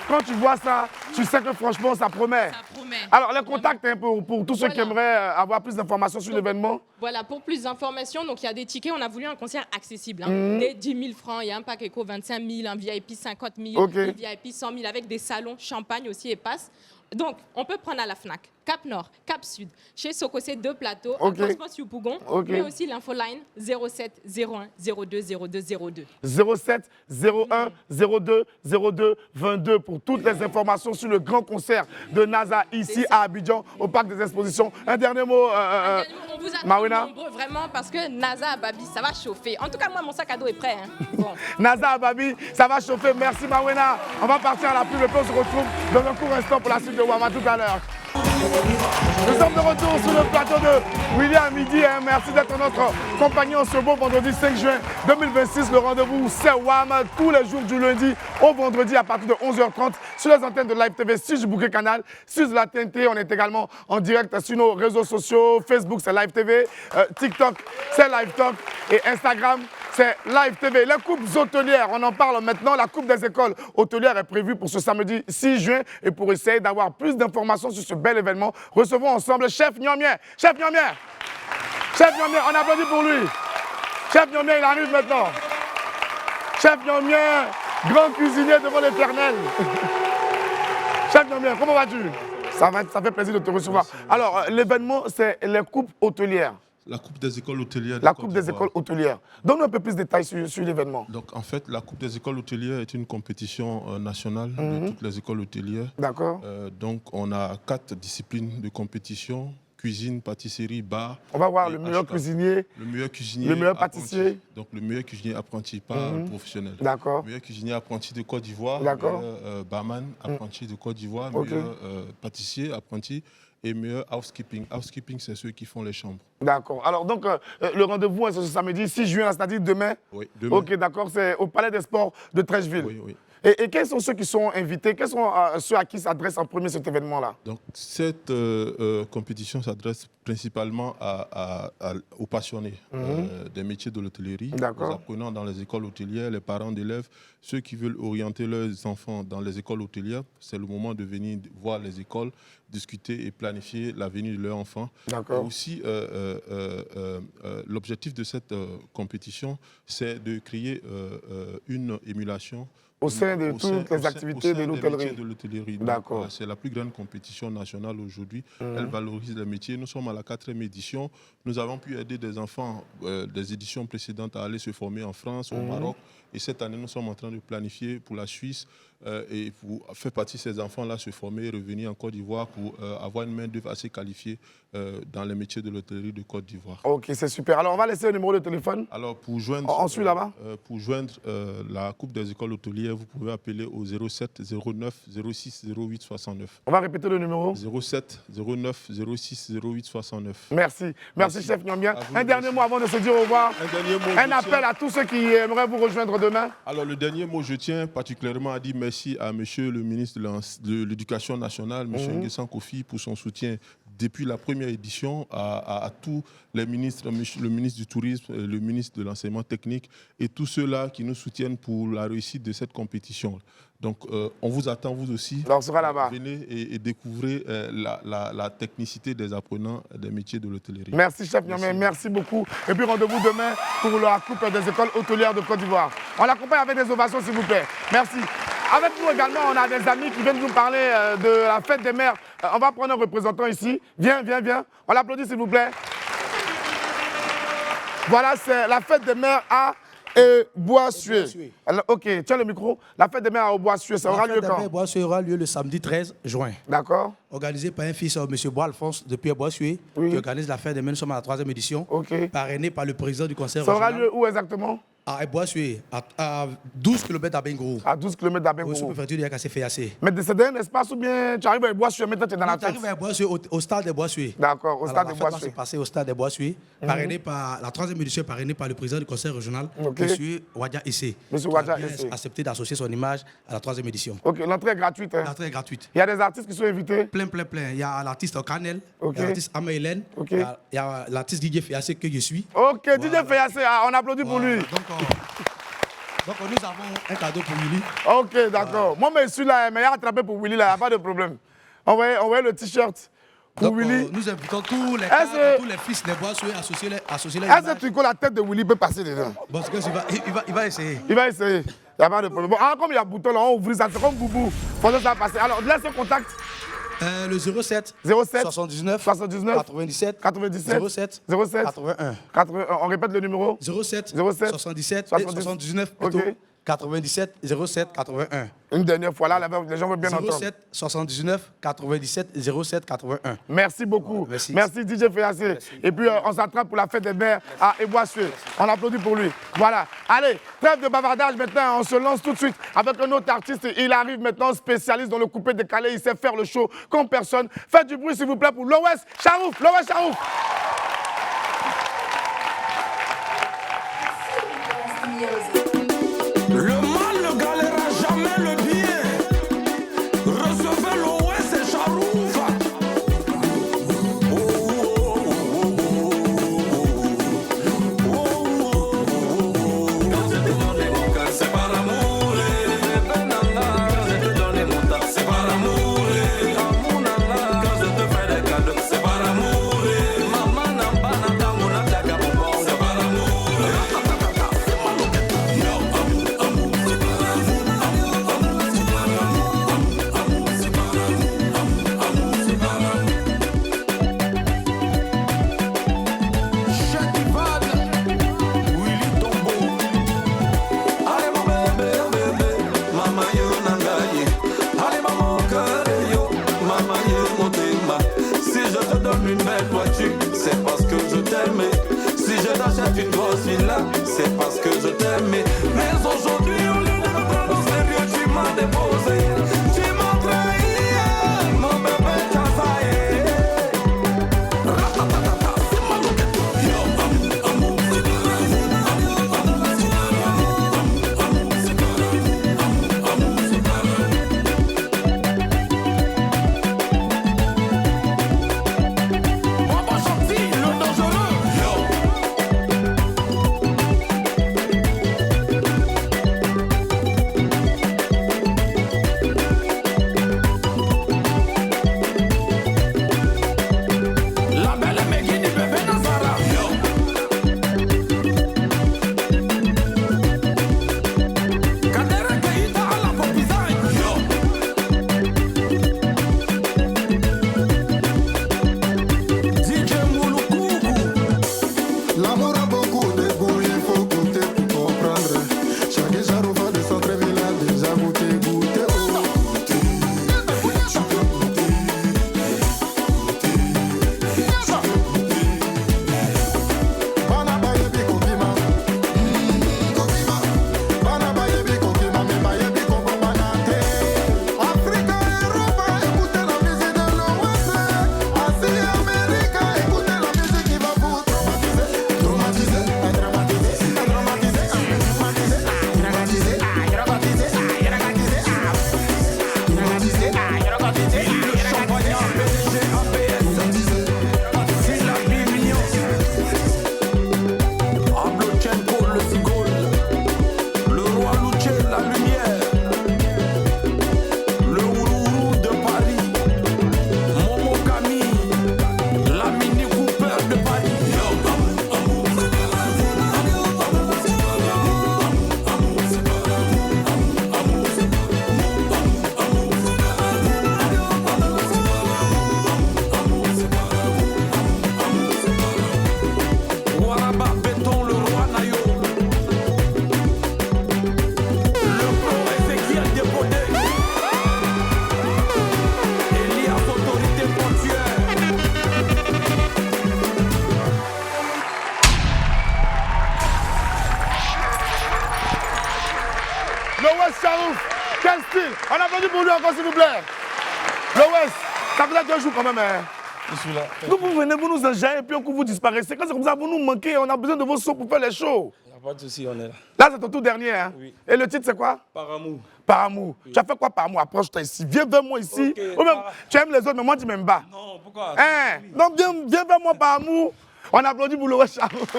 Speaker 3: Quand tu vois ça, tu sais que franchement, ça promet.
Speaker 13: Ça promet.
Speaker 3: Alors, les contacts pour tous ceux qui aimeraient avoir plus d'informations sur l'événement.
Speaker 13: Voilà, pour plus d'informations, donc il y a des tickets. On a voulu un concert accessible. Des 10 000 francs, il y a un pack éco 25 000, un VIP 50 000, un VIP 100 000 avec des salons, champagne aussi et passe. Donc, on peut prendre à la FNAC. Cap Nord, Cap Sud. Chez Sokosé, 2 plateaux.
Speaker 3: Ok.
Speaker 13: À Cosmos-Youpougon.
Speaker 3: Ok.
Speaker 13: Mais aussi l'infoline 07 01 02 02 02.
Speaker 3: 07 01 02 02 22 pour toutes les informations sur le grand concert de NASA ici à Abidjan, au Parc des Expositions. Un dernier mot,
Speaker 13: On vous attend
Speaker 3: Marina.
Speaker 13: nombreux, vraiment, parce que NASA à Babi, ça va chauffer. En tout cas, moi, mon sac à dos est prêt. Hein. Bon.
Speaker 3: NASA Ababi, ça va chauffer. Merci Marina. On va partir à la pub et puis on se retrouve dans un court instant pour la suite de Wama tout à l'heure. Nous sommes de retour sur le plateau de William Midi. Merci d'être notre compagnon ce beau vendredi 5 juin 2026. Le rendez-vous, c'est WAM tous les jours du lundi au vendredi à partir de 11h30 sur les antennes de Live TV, sur du Bouquet Canal, sur la TNT. On est également en direct sur nos réseaux sociaux. Facebook, c'est Live TV. TikTok, c'est Live Talk. Et Instagram, c'est Live TV. Les coupes hôtelières, on en parle maintenant. La coupe des écoles hôtelières est prévue pour ce samedi 6 juin. Et pour essayer d'avoir plus d'informations sur ce bel événement, recevons ensemble Chef Nyomien. Chef Nyomien, on applaudit pour lui. Chef Nyomien, il arrive maintenant. Chef Nyomien, grand cuisinier devant l'Éternel. Chef Nyomien, comment vas-tu? Ça fait plaisir de te recevoir. Alors, l'événement, c'est les coupes hôtelières.
Speaker 14: La Coupe des écoles hôtelières.
Speaker 3: La Coupe des écoles hôtelières. Donne-nous un peu plus de détails sur l'événement.
Speaker 14: Donc, en fait, la Coupe des écoles hôtelières est une compétition nationale de toutes les écoles hôtelières.
Speaker 3: D'accord.
Speaker 14: Donc, on a 4 disciplines de compétition. Cuisine, pâtisserie, bar.
Speaker 3: On va voir le meilleur cuisinier.
Speaker 14: Le meilleur cuisinier.
Speaker 3: Le meilleur pâtissier.
Speaker 14: Apprenti. Donc, le meilleur cuisinier apprenti, pas professionnel.
Speaker 3: D'accord.
Speaker 14: Le meilleur cuisinier apprenti de Côte d'Ivoire.
Speaker 3: D'accord.
Speaker 14: Barman, apprenti de Côte d'Ivoire.
Speaker 3: Okay.
Speaker 14: Meilleur pâtissier, apprenti. Et meilleur housekeeping. Housekeeping, c'est ceux qui font les chambres.
Speaker 3: D'accord. Alors, donc, le rendez-vous, c'est ce samedi 6 juin, c'est-à-dire demain.
Speaker 14: Oui, demain.
Speaker 3: Ok, d'accord. C'est au Palais des Sports de Trècheville.
Speaker 14: Oui, oui.
Speaker 3: Et quels sont ceux qui sont invités? Quels sont ceux à qui s'adresse en premier cet événement-là?
Speaker 14: Donc, cette compétition s'adresse principalement aux passionnés des métiers de l'hôtellerie, aux apprenants dans les écoles hôtelières, les parents d'élèves, ceux qui veulent orienter leurs enfants dans les écoles hôtelières. C'est le moment de venir voir les écoles, discuter et planifier l'avenir de leurs enfants.
Speaker 3: D'accord.
Speaker 14: Aussi, l'objectif de cette compétition, c'est de créer une émulation
Speaker 3: au sein de toutes les activités de l'hôtellerie.
Speaker 14: D'accord. C'est la plus grande compétition nationale aujourd'hui. Elle valorise les métiers. Nous sommes à la 4e édition. Nous avons pu aider des enfants des éditions précédentes à aller se former en France, au Maroc. Et cette année, nous sommes en train de planifier pour la Suisse et pour faire partie de ces enfants-là, se former et revenir en Côte d'Ivoire pour avoir une main-d'œuvre assez qualifiée dans les métiers de l'hôtellerie de Côte d'Ivoire.
Speaker 3: Ok, c'est super. Alors, on va laisser le numéro de téléphone.
Speaker 14: Alors, pour joindre,
Speaker 3: on suit là-bas.
Speaker 14: Pour joindre la Coupe des écoles hôtelières, vous pouvez appeler au 07 09 06 08 69.
Speaker 3: On va répéter le numéro.
Speaker 14: 07 09 06 08 69.
Speaker 3: Merci. Merci, Chef Nyomien. Un dernier mot avant de se dire au revoir. Un appel à tous ceux qui aimeraient vous rejoindre demain.
Speaker 14: Alors, le dernier mot, je tiens particulièrement à dire merci à monsieur le ministre de l'Éducation nationale, monsieur Nguessan Kofi, pour son soutien depuis la première édition à tous les ministres, le ministre du Tourisme, le ministre de l'Enseignement technique et tous ceux-là qui nous soutiennent pour la réussite de cette compétition. Donc, on vous attend, vous aussi.
Speaker 3: On sera là-bas.
Speaker 14: Venez et découvrez la technicité des apprenants des métiers de l'hôtellerie.
Speaker 3: Merci, Chef Nyomien. Merci beaucoup. Et puis, rendez-vous demain pour la Coupe des écoles hôtelières de Côte d'Ivoire. On l'accompagne avec des ovations, s'il vous plaît. Merci. Avec nous également, on a des amis qui viennent nous parler de la fête des mères. On va prendre un représentant ici. Viens. On l'applaudit, s'il vous plaît. Voilà, c'est la fête des mères à Bois-Sué. Ok, tiens le micro. La fête des mères à Bois-Sué, ça aura lieu quand? La fête des mères à
Speaker 15: Bois-Sué aura lieu le samedi 13 juin.
Speaker 3: D'accord.
Speaker 15: Organisé par un fils, M. Bois-Alphonse, depuis Bois-Sué, qui organise la fête des mères. Nous sommes à la 3e édition.
Speaker 3: Ok.
Speaker 15: Parrainé par le président du conseil
Speaker 3: régional. Ça
Speaker 15: régional.
Speaker 3: aura lieu où exactement?
Speaker 15: À Bois-Sué, à 12 km d'Abengourou.
Speaker 3: À 12 km d'Abengourou.
Speaker 15: Oui, sous-préfecture de Yakassé-Féassé.
Speaker 3: Mais c'est un espace ou bien tu arrives à Bois-Sué, maintenant tu es dans la tête?
Speaker 15: Tu arrives à Bois-Sué, au stade de Bois-Sué.
Speaker 3: D'accord, au stade de Bois-Sué.
Speaker 15: La fête va se passer au stade de Bois-Sué, parrainé par la 3e édition, parrainée par le président du conseil régional, M. Wadja Issé.
Speaker 3: M. Wadja Issé.
Speaker 15: Accepté d'associer son image à la 3e édition.
Speaker 3: Ok, l'entrée est gratuite. Hein?
Speaker 15: L'entrée est gratuite.
Speaker 3: Il y a des artistes qui sont invités?
Speaker 15: Plein. Il y a l'artiste Canel, il y a l'artiste Ama Hélène, il y a l'artiste Didier Féassé que je suis.
Speaker 3: Ok, Didier Féassé, on applaudit pour lui.
Speaker 15: Donc nous avons un cadeau pour Willy.
Speaker 3: Ok, d'accord. Moi, je suis là, mais il y a attrapé pour Willy, là, il n'y a pas de problème. On voit le t-shirt pour Willy.
Speaker 15: Nous invitons tous les fils des Bois-Sué associés à
Speaker 3: est-ce que la tête de Willy peut passer dedans?
Speaker 15: Bon, il va essayer.
Speaker 3: Il va essayer. Il n'y a pas de problème. Bon, comme il y a bouton là, on ouvre ça, c'est comme Boubou. Il faut que ça passe. Alors, laisse le contact.
Speaker 15: Le 07
Speaker 3: 07
Speaker 15: 79
Speaker 3: 79
Speaker 15: 97
Speaker 3: 97
Speaker 15: 07
Speaker 3: 07
Speaker 15: 81.
Speaker 3: 81. On répète le numéro
Speaker 15: 07
Speaker 3: 07
Speaker 15: 77 79
Speaker 3: Ok.
Speaker 15: plutôt. 97 07 81.
Speaker 3: Une dernière fois, là, les gens veulent bien entendre.
Speaker 15: 07 79 97 07 81.
Speaker 3: Merci beaucoup.
Speaker 15: Merci.
Speaker 3: Merci DJ Féassé. Et puis, on s'attrape pour la fête des mères à Eboisseux. On applaudit pour lui. Voilà. Allez, trêve de bavardage maintenant. On se lance tout de suite avec un autre artiste. Il arrive maintenant, spécialiste dans le coupé décalé. Il sait faire le show comme personne. Faites du bruit, s'il vous plaît, pour Lowes Charouf. Lowes Charouf.
Speaker 8: Le mal ne galera jamais le bien. Recevez l'OS et Charouf. Quand je te donne mon cœur, c'est par amour. Quand je te donne mon temps, c'est par amour. Quand je te fais des cadeaux, c'est par amour. Maman n'a pas n'attend mon attaque. C'est par amour. Une belle voiture, c'est parce que je t'aimais. Si je t'achète une grosse villa, c'est parce que je t'aimais. Mais aujourd'hui, au lieu de me prendre au sérieux, tu m'as déposé. Tu m'as trahi, mon bébé Kazaï. Ratatata, c'est ma loquette. Yo, amour, c'est pas
Speaker 3: Quel style! On applaudit pour lui encore, s'il vous plaît. Lowes, ça vous a 2 jours quand même. Hein?
Speaker 9: Je suis là.
Speaker 3: Vous venez, vous nous enjaillez et puis vous disparaissez. Quand c'est comme ça, vous nous manquez. On a besoin de vos sons pour faire les shows.
Speaker 9: Il n'y a pas de souci, on est là.
Speaker 3: Là, c'est ton tout dernier. Hein?
Speaker 9: Oui.
Speaker 3: Et le titre, c'est quoi?
Speaker 9: Par amour.
Speaker 3: Par amour. Oui. Tu as fait quoi par amour? Approche-toi ici. Viens vers moi ici. Okay, ou même, tu aimes les autres, mais moi, tu m'aimes pas.
Speaker 9: Non, pourquoi?
Speaker 3: Hein? Oui. Donc, viens vers moi par amour. On applaudit pour Lowes Charouf.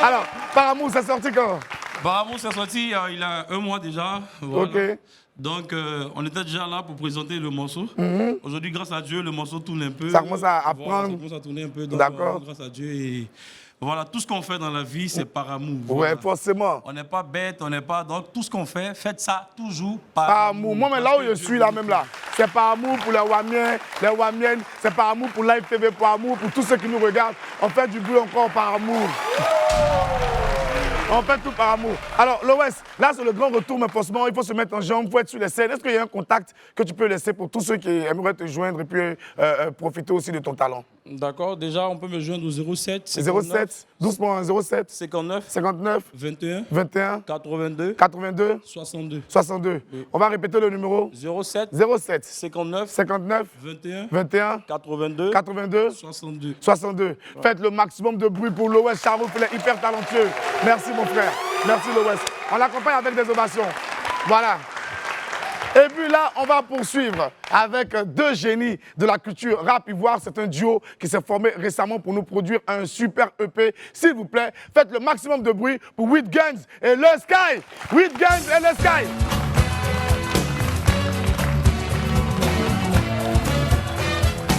Speaker 3: Alors, par amour, c'est sorti quand?
Speaker 16: Par amour, c'est sorti il y a 1 mois déjà. Voilà.
Speaker 3: Ok.
Speaker 16: Donc, on était déjà là pour présenter le morceau. Aujourd'hui, grâce à Dieu, le morceau tourne un peu.
Speaker 3: Ça commence à
Speaker 16: voilà,
Speaker 3: prendre.
Speaker 16: ça commence à tourner un peu. Donc,
Speaker 3: d'accord.
Speaker 16: grâce à Dieu. Et Voilà, tout ce qu'on fait dans la vie, c'est par amour.
Speaker 3: Ouais,
Speaker 16: Voilà.
Speaker 3: forcément.
Speaker 16: On n'est pas bête, on n'est pas... Donc, tout ce qu'on fait, faites ça toujours par
Speaker 3: amour. Moi, mais là où je suis, là même là, c'est par amour pour les Wamiens, les Wamiennes, c'est par amour pour Live TV, par amour pour tous ceux qui nous regardent. On fait du bruit encore par amour. On fait tout par amour. Alors, l'Ouest, là, c'est le grand retour, mais forcément, il faut se mettre en jambe, il faut être sur les scènes. Est-ce qu'il y a un contact que tu peux laisser pour tous ceux qui aimeraient te joindre et puis profiter aussi de ton talent?
Speaker 16: D'accord, déjà, on peut me joindre au 07.
Speaker 3: 07, doucement, 07.
Speaker 16: 59.
Speaker 3: 59.
Speaker 16: 21.
Speaker 3: 21.
Speaker 16: 82.
Speaker 3: 82.
Speaker 16: 62.
Speaker 3: 62.
Speaker 16: Oui.
Speaker 3: On va répéter le numéro.
Speaker 16: 07.
Speaker 3: 07.
Speaker 16: 59.
Speaker 3: 59.
Speaker 16: 21.
Speaker 3: 21.
Speaker 16: 82.
Speaker 3: 82.
Speaker 16: 62.
Speaker 3: 62. Faites le maximum de bruit pour l'Ouest Charouf, il est hyper talentueux. Merci mon frère. Merci l'Ouest. On l'accompagne avec des ovations. Voilà. Et puis là, on va poursuivre avec deux génies de la culture rap ivoire. C'est un duo qui s'est formé récemment pour nous produire un super EP. S'il vous plaît, faites le maximum de bruit pour 8 Guns et le Sky. 8 Guns et le Sky.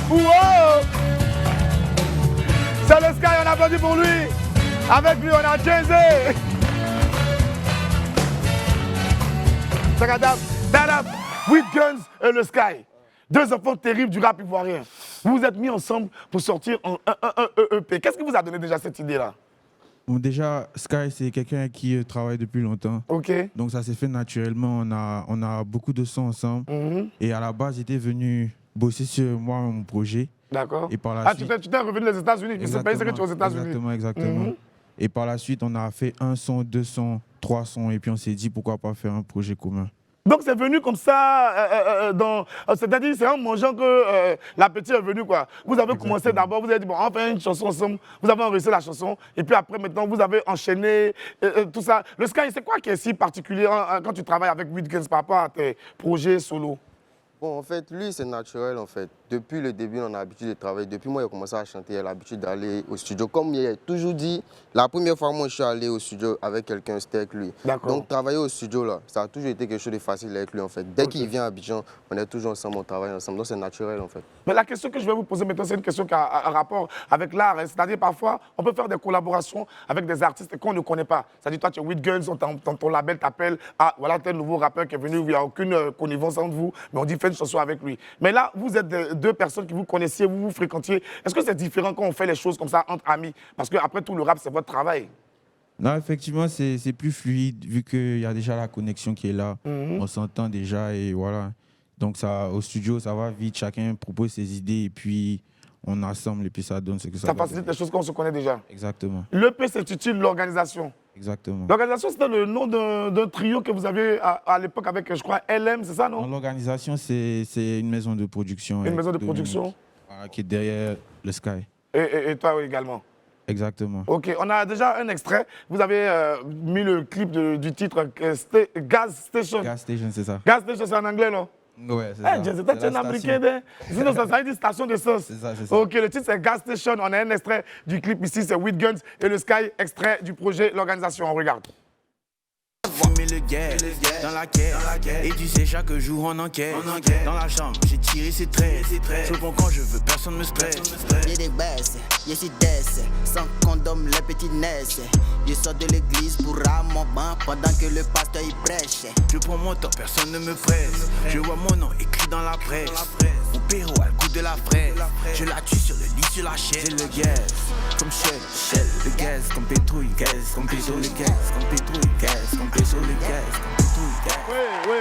Speaker 3: Wow! C'est le Sky, on applaudit pour lui. Avec lui, on a Jay-Z. Dadab, 8 Guns et le Sky. Deux enfants terribles du rap ivoirien. Vous vous êtes mis ensemble pour sortir un EP. Qu'est-ce qui vous a donné déjà cette idée-là?
Speaker 17: Bon, déjà, Sky, c'est quelqu'un qui travaille depuis longtemps.
Speaker 3: Ok.
Speaker 17: Donc ça s'est fait naturellement. On a beaucoup de sons ensemble. Et à la base, j'étais venu bosser sur moi, mon projet.
Speaker 3: D'accord.
Speaker 17: Et par la suite...
Speaker 3: tu t'es revenu des États-Unis. C'est pas ici que tu es aux États-Unis.
Speaker 17: Exactement. Et par la suite, on a fait un son, 2 sons, 3 sons. Et puis on s'est dit, pourquoi pas faire un projet commun.
Speaker 3: Donc c'est venu comme ça, c'est-à-dire c'est en mangeant que l'appétit est venu quoi. Vous avez commencé d'abord, vous avez dit bon on fait une chanson ensemble, vous avez enregistré la chanson et puis après maintenant vous avez enchaîné tout ça. Le Sky, c'est quoi qui est si particulier quand tu travailles avec 8 Guns par rapport à tes projets solo?
Speaker 18: Bon, en fait, lui, c'est naturel, en fait. Depuis le début, on a l'habitude de travailler. Depuis moi, il a commencé à chanter, il a l'habitude d'aller au studio. Comme il a toujours dit, la première fois, moi, je suis allé au studio avec quelqu'un, c'était avec lui. Donc, travailler au studio, là, ça a toujours été quelque chose de facile avec lui, en fait. Dès qu'il vient à Abidjan, on est toujours ensemble, on travaille ensemble. Donc, c'est naturel, en fait.
Speaker 3: Mais la question que je vais vous poser maintenant, c'est une question qui a un rapport avec l'art. C'est-à-dire, parfois, on peut faire des collaborations avec des artistes qu'on ne connaît pas. C'est-à-dire, toi, tu es 8 Guns, ton label t'appelle, ah, voilà, tel nouveau rappeur qui est venu, il n'y a aucune connivence entre vous, mais on dit, fais une chanson avec lui. Mais là, vous êtes deux personnes qui vous connaissiez, vous vous fréquentiez. Est-ce que c'est différent quand on fait les choses comme ça entre amis? Parce qu'après tout, le rap, c'est votre travail.
Speaker 17: Non, effectivement, c'est plus fluide vu qu'il y a déjà la connexion qui est là. On s'entend déjà et voilà. Donc ça, au studio, ça va vite. Chacun propose ses idées et puis on assemble et puis ça donne ce que ça
Speaker 3: Ça facilite les choses quand on se connaît déjà.
Speaker 17: Exactement.
Speaker 3: L'EP s'intitule l'organisation.
Speaker 17: Exactement.
Speaker 3: L'organisation, c'était le nom d'un trio que vous aviez à l'époque avec, je crois, LM, c'est ça, non?
Speaker 17: L'organisation, c'est une maison de production.
Speaker 3: Une maison de production
Speaker 17: qui est derrière le Sky.
Speaker 3: Et toi également?
Speaker 17: Exactement.
Speaker 3: Ok, on a déjà un extrait. Vous avez mis le clip du titre Gas Station.
Speaker 17: Gas Station, c'est ça.
Speaker 3: Gas Station, c'est en anglais, non?
Speaker 17: Ouais, c'est ça.
Speaker 3: C'est un américain. Sinon, ça veut dire station de sauce.
Speaker 17: C'est ça, c'est ça.
Speaker 3: Ok, le titre, c'est Gas Station. On a un extrait du clip ici, c'est 8 Guns. Et le Sky, extrait du projet L'Organisation. On regarde.
Speaker 8: Fumer le gaz dans la caisse. Et tu sais, chaque jour on enquête. Dans la chambre, j'ai tiré ses traits. Je prends quand je veux, personne me stresse.
Speaker 19: Y'a des baisses, y'a si des. Sans condom, les petites naissent. Je sors de l'église pour à mon banc pendant que le pasteur y prêche.
Speaker 8: Je prends mon temps, personne ne me presse. Je vois mon nom écrit dans la presse. Mon perro a le goût de la fraise. Je la tue sur le lit, sur la chaise. J'ai le gaz, comme Shell. Le gaz, comme pétrouille. Gaz, comme pétrouille. Le gaz, comme pétrouille. Gaz, comme pétrouille. Le gaz, comme pétrouille. Gaz.
Speaker 3: Oui.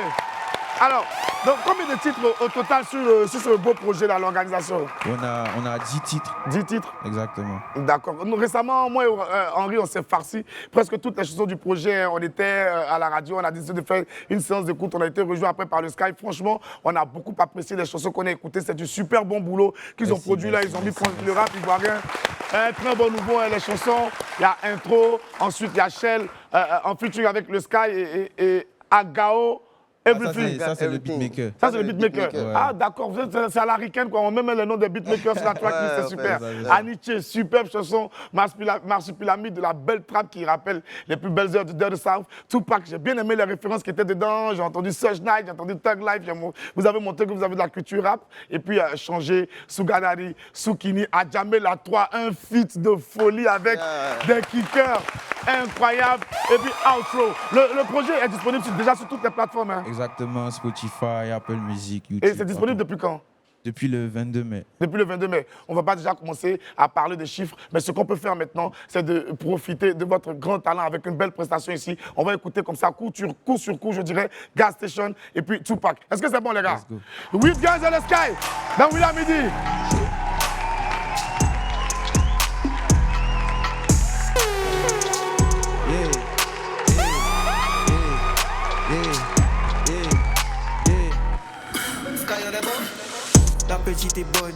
Speaker 3: Alors, donc combien de titres au total sur ce beau projet-là, L'Organisation?
Speaker 17: On a 10 titres.
Speaker 3: 10 titres?
Speaker 17: Exactement.
Speaker 3: D'accord. Récemment, moi et Henri, on s'est farci presque toutes les chansons du projet. On était à la radio, on a décidé de faire une séance d'écoute. On a été rejoint après par le Sky. Franchement, on a beaucoup apprécié les chansons qu'on a écoutées. C'est du super bon boulot qu'ils ont produit là. Ils ont mis le rap ivoirien. Un très bon nouveau, les chansons. Il y a Intro, ensuite il y a Shell, en featuring avec le Sky et Agao. Everything.
Speaker 17: Ça, c'est le beatmaker.
Speaker 3: Ça, c'est le beatmaker.
Speaker 17: Ouais.
Speaker 3: Ah, d'accord. C'est à la ricaine, quoi. On met même le nom des beatmakers sur la tracklist, c'est super.
Speaker 17: ouais.
Speaker 3: Aniche, superbe chanson. Marsupilami, de la belle trap qui rappelle les plus belles heures du Dirty South. Tupac, j'ai bien aimé les références qui étaient dedans. J'ai entendu Suge Knight, j'ai entendu Thug Life. Vous avez montré que vous avez de la culture rap. Et puis, changer Souganari, Soukini, Adjamé, la 3, un feat de folie avec des kickers incroyables. Et puis, outro. Le projet est disponible déjà sur toutes les plateformes. Hein.
Speaker 17: Exactement, Spotify, Apple Music, YouTube.
Speaker 3: Et c'est disponible depuis quand?
Speaker 17: Depuis le 22 mai.
Speaker 3: Depuis le 22 mai. On ne va pas déjà commencer à parler des chiffres, mais ce qu'on peut faire maintenant, c'est de profiter de votre grand talent avec une belle prestation ici. On va écouter comme ça, coup sur coup, je dirais, Gas Station et puis Tupac. Est-ce que c'est bon, les gars? 8 Guns in the Sky, dans Will à midi.
Speaker 8: La petite est bonne,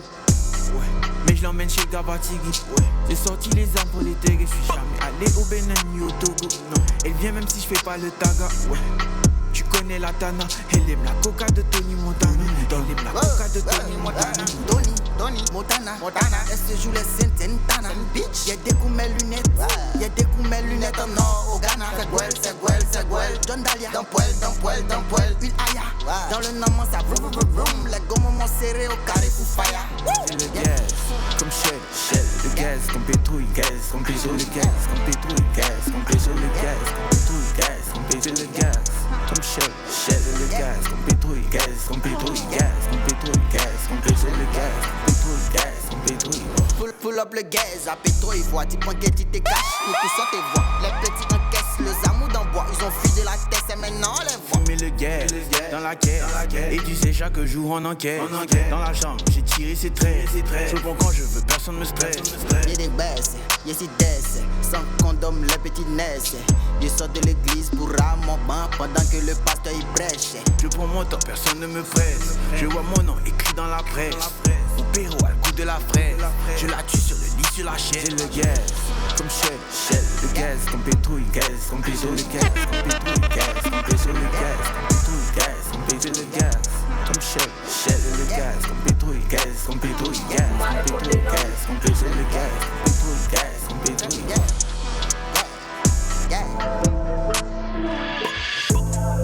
Speaker 8: ouais. Mais je l'emmène chez Gabatigi, ouais. J'ai sorti les armes pour les tags. Je suis jamais allé au Bénin ni au Togo, non. Elle vient même si je fais pas le taga, ouais. Tu connais la Tana, elle aime la coca de Tony Montana. Elle aime la coca de Tony Montana.
Speaker 19: Tony Montana. Elle se joue les Santana. Bitch, y'a des coups mes lunettes. Y'a des coups mes lunettes en or au Ghana. C'est Guel. John Dalia. Dans poil. Une aya. Dans le nom, ça vroom. Les gommes m'ont serré au carré pour fire.
Speaker 8: C'est le gaz, comme Shell. Le gaz, comme pétrouille, gaz, comme péso le gaz, comme pétrouille, gaz, comme péso le gaz, comme pétrouille, gaz, comme péso le gaz. Comme Shell le gaz, comme pétrouille, gaz, comme pétrouille, gaz, comme pétrouille, gaz, comme péso le gaz, comme pétrouille, gaz, comme pétrouille.
Speaker 19: Pull up le gaz, à pétrouille, voix, tu prends que tu te caches, nous tous on te voit. Les petits encaissent, le zamou d'en bois, ils ont fui de la tête et maintenant on les voit.
Speaker 8: Fumer le gaz, dans la caisse, et tu sais chaque jour on enquête. Dans la chambre, j'ai tiré ses traits, je prends quand je veux, personne me stresse.
Speaker 19: Y'a des baisses, y'a si des, sans condom, les petites naissent. Je sors de l'église pour à mon banc pendant que le pasteur y prêche.
Speaker 8: Je prends mon temps, personne ne me presse. Je vois mon nom écrit dans la presse. Mon perro a le goût de la fraise. Je la tue sur le lit, sur la chaise. C'est le gaz, comme Shell. Le gaz, comme pétrouille, gaz, comme péso le gaz, comme pétrouille, gaz, comme péso le gaz, comme pétrouille, gaz, comme péso le gaz. Comme Shell le gaz, comme pétrouille, gaz, comme pétrouille, gaz, comme pétrouille, gaz, comme péso le gaz, comme pétrouille, gaz, comme pétrouille, gaz.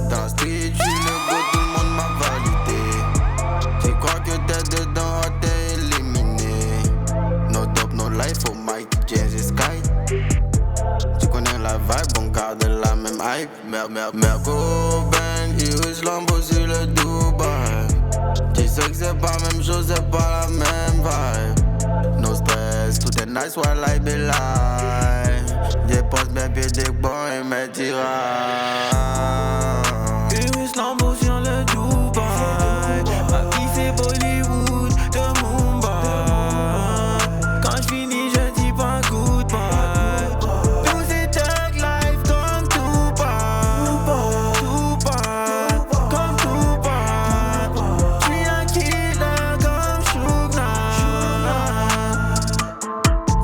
Speaker 4: Dans la street, je suis le go, tout le monde m'a validé. Tu crois que t'es dedans, t'es éliminé. No dope, no life, oh Mike, Jazz et Sky. Tu connais la vibe, on garde la même hype. Merco, Ben, Iris, Lambo sur le Dubaï. Tu sais que c'est pas la même chose, c'est pas la même vibe. No stress, tout est nice while I be live. Dépose mes pieds des bons et mes tirages.
Speaker 8: Iris Lambo sur le Dubaï. Ma vie c'est Bollywood de Mumbai. Quand je finis je dis pas goodbye. Tous ces tag life comme Tupac. Comme Tupac. J'suis un killer comme Suge Knight.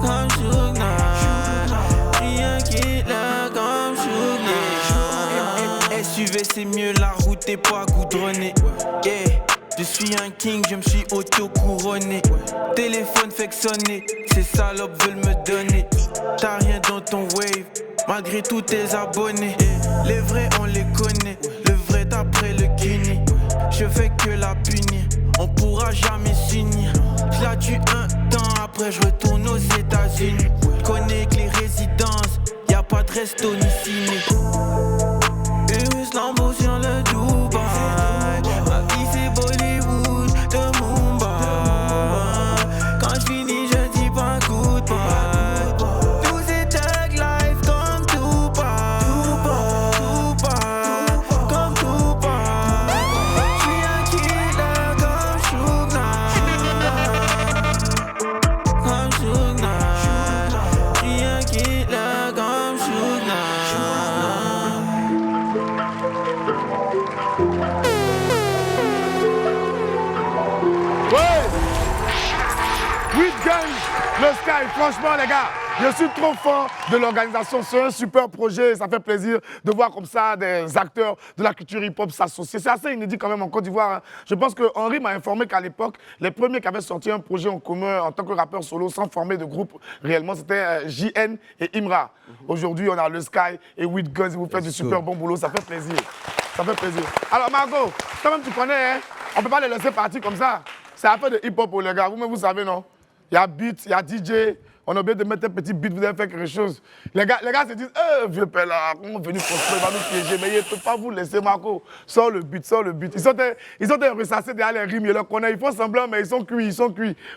Speaker 8: Comme Suge Knight. J'suis un killer comme Suge Knight. SUV c'est mieux, la route est pas goudronnée. Yeah. Je suis un king, je me suis auto-couronné. Téléphone fait que sonner, ces salopes veulent me donner. T'as rien dans ton wave, malgré tous tes abonnés. Les vrais on les connaît, le vrai d'après le kini. Je fais que la punir, on pourra jamais s'unir. Je la tue un temps, après je retourne aux États-Unis. Connais que les résidences, y'a pas de resto ni ciné. Iris Lambo sur le Dubaï. Ma vie c'est Bollywood de Mumbai. Quand je finis je dis pas goodbye. Tous ces tag life comme Tupac. Comme Tupac. J'suis un killer comme Suge Knight. Comme Suge Knight. J'suis un killer comme Suge Knight.
Speaker 3: Ouais! 8 Guns, le Sky, franchement les gars, Je suis trop fan de l'organisation. C'est un super projet. Ça fait plaisir de voir comme ça des acteurs de la culture hip-hop s'associer. C'est assez inédit quand même en Côte d'Ivoire. Hein. Je pense que Henri m'a informé qu'à l'époque, les premiers qui avaient sorti un projet en commun en tant que rappeur solo sans former de groupe réellement, c'était JN et Imra. Aujourd'hui, on a le Sky et With Guns. Vous faites du super bon boulot. Ça fait plaisir. Ça fait plaisir. Alors, Margot, toi-même, tu connais, hein? On ne peut pas les laisser partir comme ça. C'est affaire de hip-hop pour les gars. Vous-même, vous savez, non? Il y a beat, il y a DJ. On a oublié de mettre un petit beat, vous avez fait quelque chose. Les gars se disent, vieux père là, on est venu construire, il va nous piéger. Mais il ne peut pas vous laisser, Marco. Sors le beat, sors le beat. Ils sont ressassés derrière les rimes, ils le connaissent. Ils font semblant, mais ils sont cuits,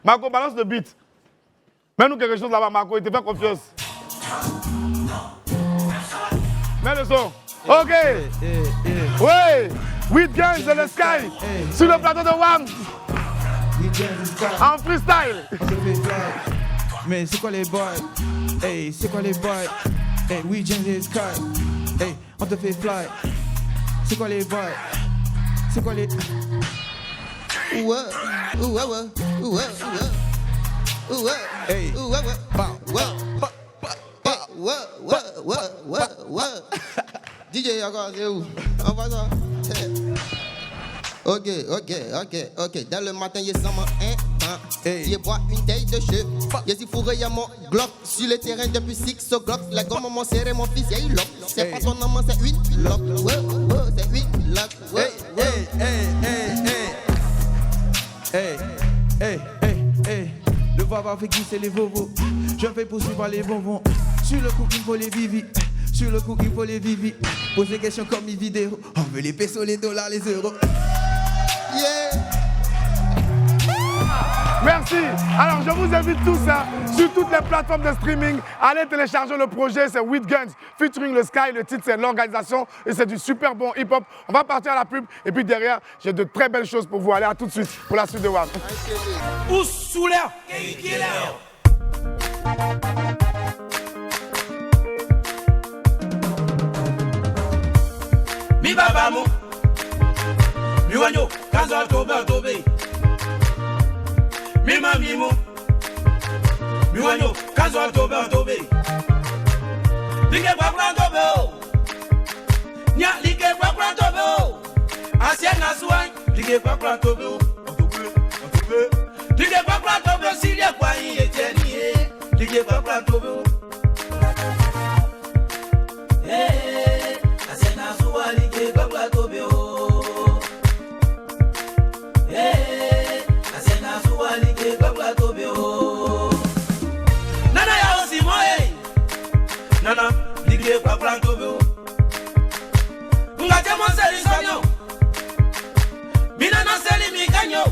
Speaker 3: Marco, balance le beat. Mets-nous quelque chose là-bas, Marco, il te fait confiance. Mets le son. OK. Oui. With Guns de le Sky. Sur le plateau de WAM. En freestyle.
Speaker 17: Mais c'est quoi les boys? Hey, c'est quoi les boys? Hey, we Guns de Sky. Hey, on te fait fly. C'est quoi les boys? C'est quoi les... Hey.
Speaker 18: DJ, encore, c'est où? On va ça. Ok. Dans le matin, il est sans il boit une taille de cheveux. Il est fourré, il y a mon Glock. Sur le terrain depuis 6 o'clock. La gomme, mon serré, mon fils, il y a eu lock. C'est pas ton nom, c'est une lock. C'est une lock.
Speaker 17: Hey. Le baba fait glisser les bobos. Je fais poursuivre les bonbons. Sur le coup, il faut les vivi. Sur le coup, il faut les vivi. Pose des questions comme mes vidéos. On veut les pesos, les dollars, les euros.
Speaker 18: Yeah.
Speaker 3: Merci. Alors, je vous invite tous sur toutes les plateformes de streaming. Allez télécharger le projet, c'est With Guns, featuring le Sky. Le titre, c'est l'organisation et c'est du super bon hip-hop. On va partir à la pub et puis derrière, j'ai de très belles choses pour vous. Allez, à tout de suite pour la suite de WAM.
Speaker 16: Mi babamu, mi wanyo, kanzo tobe. Mi mamimu, mi wanyo, kanzo tobe. Like kwa tobe o, nya like kwa tobe o. Asia na suai, like kwa tobe o. Like kwa tobe o, siria kwa iye jeni. Like kwa tobe o. Asia na suai, like kwa tobe o. Nana ya osimo Nana ligre kwa planto be. Ngate mo seri sonyo. Mina na seri mi kanyo.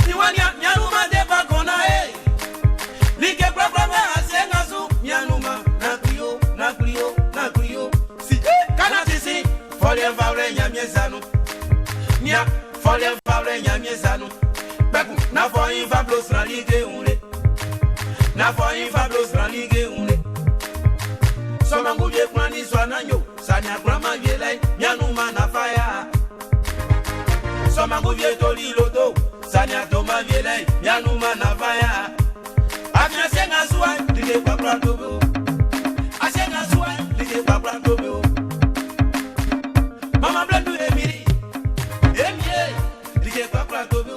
Speaker 16: Ni wanya nyanuma de pa kona Like kwa me asenga su nyanuma na kuyo. Si kana tisi folie favre nyamie sanu. Nya folie favre nyamie sanu. Beku na fo in fablos na ligue unle. Na fo in fablos na ligue unle. So mangu je kwani swananyo. Sanya grama yele nyanuma na fire. So mangu je toli loto. Sanya toma yele nyanuma na fire. Afya senga suwa lige kwa planto be. Asenga suwa lige kwa planto be. Mama blandu emiri. Emie lige kwa planto be.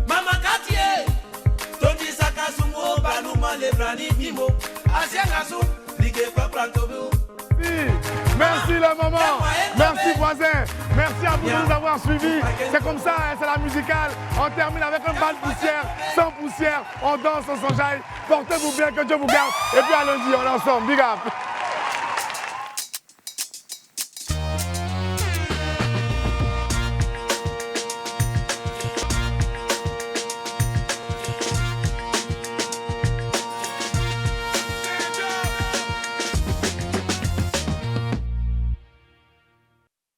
Speaker 16: Mama Katie, Tony Sakasumo, Banuma Lebrani, Mimo, Asiangasu, Ligue Paplantobo.
Speaker 3: Merci la maman, merci voisin, merci à vous de nous avoir suivis. C'est comme ça, hein, c'est la musicale. On termine avec un bal poussière, sans poussière, on danse, on s'enjaille. Portez-vous bien, que Dieu vous garde. Et puis à lundi, on est ensemble. Big up.